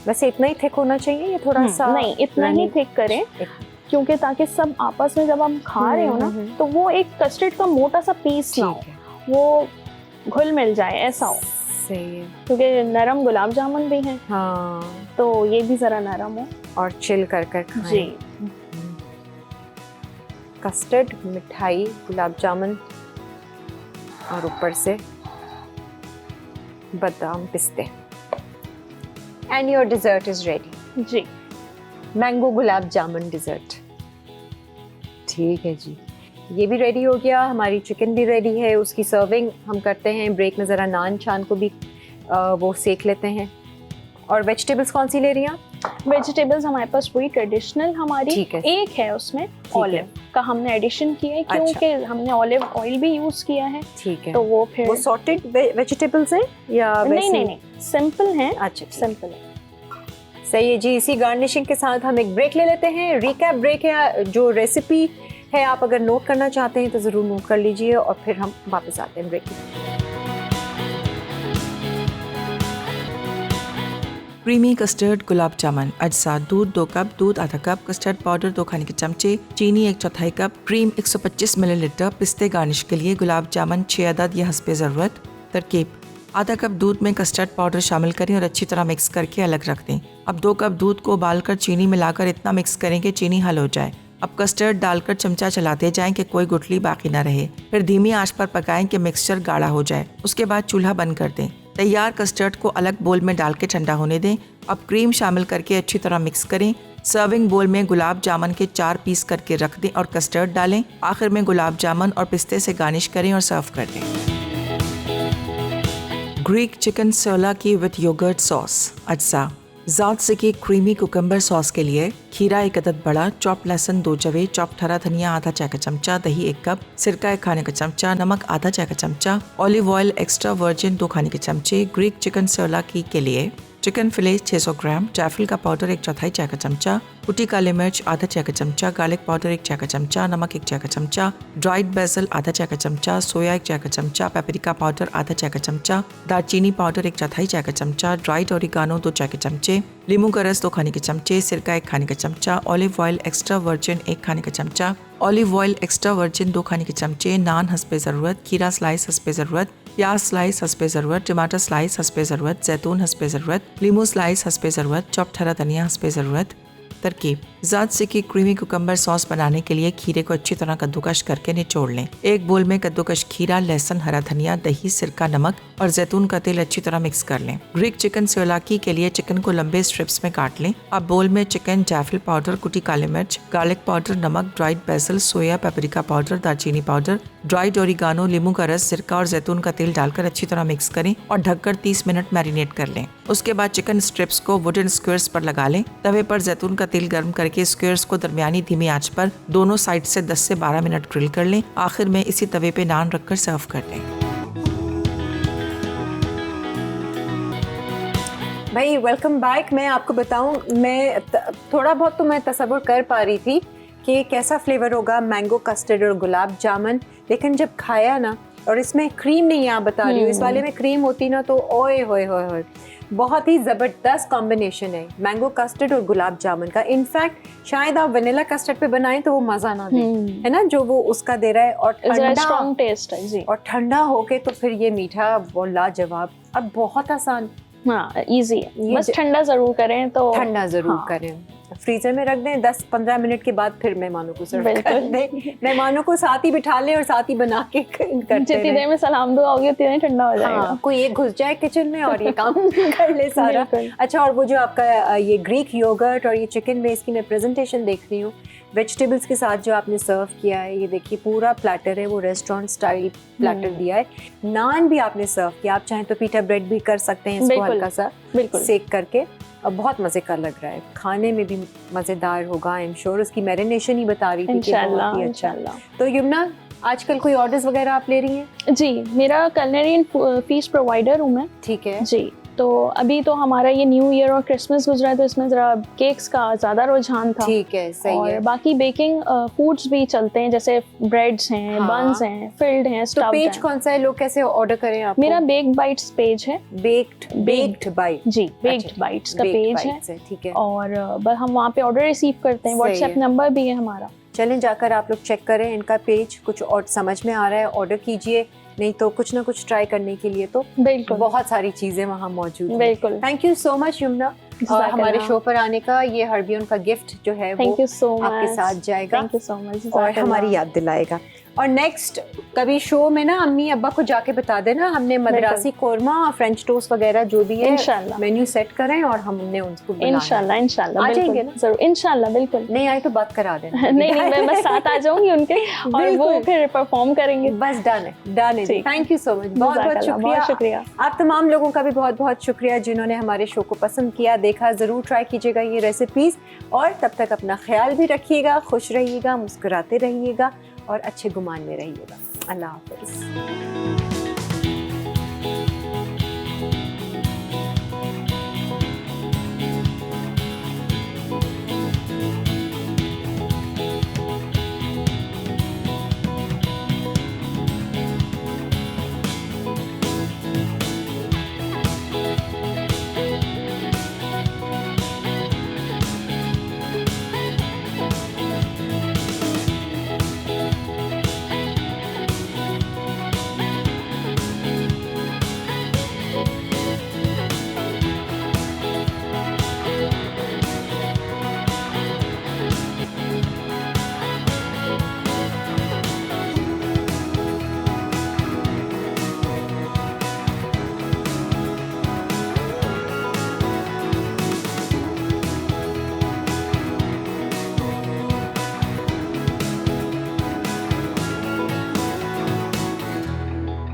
वैसे इतना ही थिक होना चाहिए, ये थोड़ा सा नहीं, इतना ही थिक करें, क्योंकि ताकि सब आपस में जब हम खा रहे हो ना, तो वो एक कस्टर्ड का मोटा सा पीस ना हो, वो घुल मिल जाए, ऐसा हो। सही है, क्योंकि नरम गुलाब जामुन भी हैं। हाँ, तो ये भी जरा नरम हो और चिल कर खाएं। जी। कस्टर्ड, मिठाई, गुलाब जामुन और ऊपर से बादाम पिस्ते। And your dessert is ready जी। Mango gulab jamun dessert. ठीक है जी, ये भी रेडी हो गया। हमारी चिकन भी रेडी है, उसकी सर्विंग हम करते हैं। ब्रेक में ज़रा नान चान को भी वो सेक लेते हैं। और वेजिटेबल्स कौन सी ले रही हैं आप? वेजिटेबल्स हमारे पास वही ट्रेडिशनल हमारी एक है, उसमें ऑलिव का हमने एडिशन किया है, क्योंकि हमने ऑलिव ऑयल भी यूज किया है। ठीक है, तो वो फिर वो सॉर्टेड वेजिटेबल्स हैं या नहीं, सिंपल हैं। अच्छा, सिंपल है। सही है जी। इसी गार्निशिंग के साथ हम एक ब्रेक ले लेते हैं। रिकैप ब्रेक है, जो रेसिपी है आप अगर नोट करना चाहते हैं तो ज़रूर नोट कर लीजिए, और फिर हम वापस आते हैं ब्रेक में। क्रीमी कस्टर्ड गुलाब जामुन अज्जा: दूध 2 कप, दूध आधा कप, कस्टर्ड पाउडर 2 खाने के चमचे, चीनी 1/4 कप, क्रीम 125 मिलीलीटर, पिस्ते गार्निश के लिए, गुलाब जामुन 6 अदद या हस्बे ज़रूरत। तरकीब: आधा कप दूध में कस्टर्ड पाउडर शामिल करें और अच्छी तरह मिक्स करके अलग रख दें। अब 2 कप दूध को उबालकर चीनी मिलाकर इतना मिक्स करें कि चीनी हल हो जाए। अब कस्टर्ड डालकर चमचा चलाते जाएं कि कोई गुठली बाकी ना रहे। फिर धीमी आंच पर पकाएं कि मिक्सचर गाढ़ा हो जाए। उसके बाद चूल्हा बंद कर दें। तैयार कस्टर्ड को अलग बोल में डाल के ठंडा होने दें। अब क्रीम शामिल करके अच्छी तरह मिक्स करें। सर्विंग बोल में गुलाब जामुन के 4 पीस करके रख दें और कस्टर्ड डालें। आखिर में गुलाब जामुन और पिस्ते से गार्निश करें और सर्व कर दें। ग्रीक चिकन सोला की विद योगर्ट सॉस अज्जा: ज़ात से की क्रीमी कुकम्बर सॉस के लिए खीरा 1 अदद बड़ा, चॉप लहसुन 2 जवे, चॉप हरा धनिया आधा चाय का चमचा, दही 1 कप, सिरका 1 खाने का चमचा, नमक आधा चाय का चमचा, ऑलिव ऑयल एक्स्ट्रा वर्जिन 2 खाने के चमचे। ग्रीक चिकन सोला की के लिए चिकन फिले 600 ग्राम, जायफल का पाउडर 1/4 चाय का चमचा, कुटी काली मिर्च आधा चाय का चमचा, गार्लिक पाउडर 1 चाय का चमचा, नमक 1 चाय का चमचा, ड्राइड बेसल आधा चाय का चमचा, सोया 1 चाय का चमचा, पेपरिका पाउडर आधा चाय का चमचा, दालचीनी पाउडर 1/4 चाय का चमचा, ड्राइड ओरिगानो 2 चाय के चमचे, नींबू का रस 2 खाने के चमचे, सिरका 1 खाने का चमचा, ऑलिव ऑयल एक्स्ट्रा वर्जिन 1 खाने का चमचा, ऑलिव ऑयल एक्स्ट्रा वर्जिन 2 खाने के चमचे, नान हस्बे ज़रूरत, खीरा स्लाइस हस्बे ज़रूरत, प्याज स्लाइस हस्बे ज़रूरत, टमाटर स्लाइस हस्बे ज़रूरत, जैतून हस्बे ज़रूरत, लीमू स्लाइस हस्बे ज़रूरत, चॉप्ड हरा धनिया हस्बे ज़रूरत। तरकीब: ज़ात से की क्रीमी कुकम्बर सॉस बनाने के लिए खीरे को अच्छी तरह कद्दूकश करके निचोड़ लें। एक बोल में कद्दूकश खीरा, लहसुन, हरा धनिया, दही, सिरका, नमक और जैतून का तेल अच्छी तरह मिक्स कर लें। ग्रीक चिकन सोलाकी के लिए चिकन को लंबे स्ट्रिप्स में काट लें। अब बोल में चिकन, जायफल पाउडर, कुटी काली मिर्च, गार्लिक पाउडर, नमक, ड्राइड बेसल, सोया, पेपरिका पाउडर, दालचीनी पाउडर, ड्राइड ओरिगानो, नींबू का रस, सिरका और जैतून का तेल डालकर अच्छी तरह मिक्स करें और ढककर 30 मिनट मैरिनेट कर लें। उसके बाद चिकन स्ट्रिप्स को वुडन स्क्वेयर्स पर लगा लें। तवे पर जैतून का तेल गर्म करके स्क्वेयर्स को दरमियानी धीमी आंच पर दोनों साइड से 10 से 12 मिनट ग्रिल कर लें। आखिर में इसी तवे पे नान रखकर सर्व कर लें। भाई वेलकम बैक। मैं आपको बताऊं, मैं थोड़ा बहुत तो मैं तसव्वुर कर पा रही थी कि कैसा फ्लेवर होगा मैंगो कस्टर्ड और गुलाब जामुन, लेकिन जब खाया ना, और इसमें क्रीम नहीं आप बता रही हो, इस वाले में क्रीम होती ना तो ओए होए होए होए, बहुत ही ज़बरदस्त कॉम्बिनेशन है मैंगो कस्टर्ड और गुलाब जामुन का। इनफैक्ट शायद आप वनीला कस्टर्ड पे बनाएं तो वो मज़ा ना दे, है ना, जो वो उसका दे रहा है। और ठंडा स्ट्रॉन्ग टेस्ट है जी, और ठंडा होके तो फिर ये मीठा वो लाजवाब। अब बहुत आसान, हाँ इजी है, बस ठंडा जरूर करें तो ठंडा जरूर करें, फ्रीजर में रख दें, 10-15 मिनट के बाद फिर मेहमानों को सर्व कर दें। मेहमानों को साथ ही बिठा लें और साथ ही बना के करते जितनी देर में सलाम दुआ होगी उतनी देर ठंडा हो जाएगा। हाँ, कोई एक घुस जाए किचन में और ये काम कर ले सारा। अच्छा, और वो जो आपका ये ग्रीक योगर्ट और ये चिकन बेस की मैं प्रेजेंटेशन देख रही हूँ वेजिटेबल्स के साथ जो आपने सर्व किया है, ये देखिए पूरा प्लेटर है, वो रेस्टोरेंट स्टाइल प्लेटर दिया है। नान भी आपने सर्व किया, आप चाहें तो पीटा ब्रेड भी कर सकते हैं इसको हल्का सा सेक करके, और बहुत मज़े का लग रहा है, खाने में भी मज़ेदार होगा आई एम श्योर। उसकी मैरिनेशन ही बता रही थी कि बहुत ही अच्छा। तो यमुना, आजकल कोई ऑर्डर्स वगैरह आप ले रही हैं? जी, मेरा कलनरी फीस प्रोवाइडर हूँ मैं। ठीक है जी, तो अभी तो हमारा ये न्यू ईयर और क्रिसमस गुजरा है, तो इसमें जरा केक्स का ज़्यादा रुझान था। ठीक है, सही और है। बाकी बेकिंग फूड्स भी चलते हैं, जैसे ब्रेड्स हैं, बन्स हैं, फिल्ड हैं, तो पेज कौन सा है, लोग कैसे ऑर्डर करें आपको? मेरा बेक्ड बाइट्स पेज है। बेक्ड बाइट, जी, बेक्ड बाइट्स का पेज है। ठीक है। और हम वहाँ पे ऑर्डर रिसीव करते हैं, व्हाट्सएप नंबर भी है हमारा। चलें, जाकर आप लोग चेक करें इनका पेज, कुछ और समझ में आ रहा है ऑर्डर कीजिए, नहीं तो कुछ ना कुछ ट्राई करने के लिए तो बिल्कुल बहुत सारी चीजें वहाँ मौजूद हैं। बिल्कुल। Thank you so much Yamuna हमारे शो पर आने का। ये हर्बियन का गिफ्ट जो है वो आपके साथ जाएगा। Thank you so much. और हमारी याद दिलाएगा। और नेक्स्ट कभी शो में ना अम्मी अब्बा को जाके बता देना, हमने मद्रासी कोरमा और फ्रेंच टोस्ट वगैरह जो भी है मेन्यू सेट करें और हमने उनको इंशाल्लाह आ जाएंगे ना, जरूर इंशाल्लाह, बिल्कुल। नहीं आए तो बात करा देना। नहीं मैं बस साथ आ जाऊंगी उनके और वो फिर परफॉर्म करेंगे। बस डन है। थैंक यू सो मच, बहुत बहुत शुक्रिया। आप तमाम लोगों का भी बहुत बहुत शुक्रिया जिन्होंने हमारे शो को पसंद किया, देखा। जरूर ट्राई कीजिएगा ये रेसिपीज, और तब तक अपना ख्याल भी रखिएगा, खुश रहिएगा, मुस्कुराते रहिएगा और अच्छे गुमान में रहिएगा। अल्लाह हाफिज़।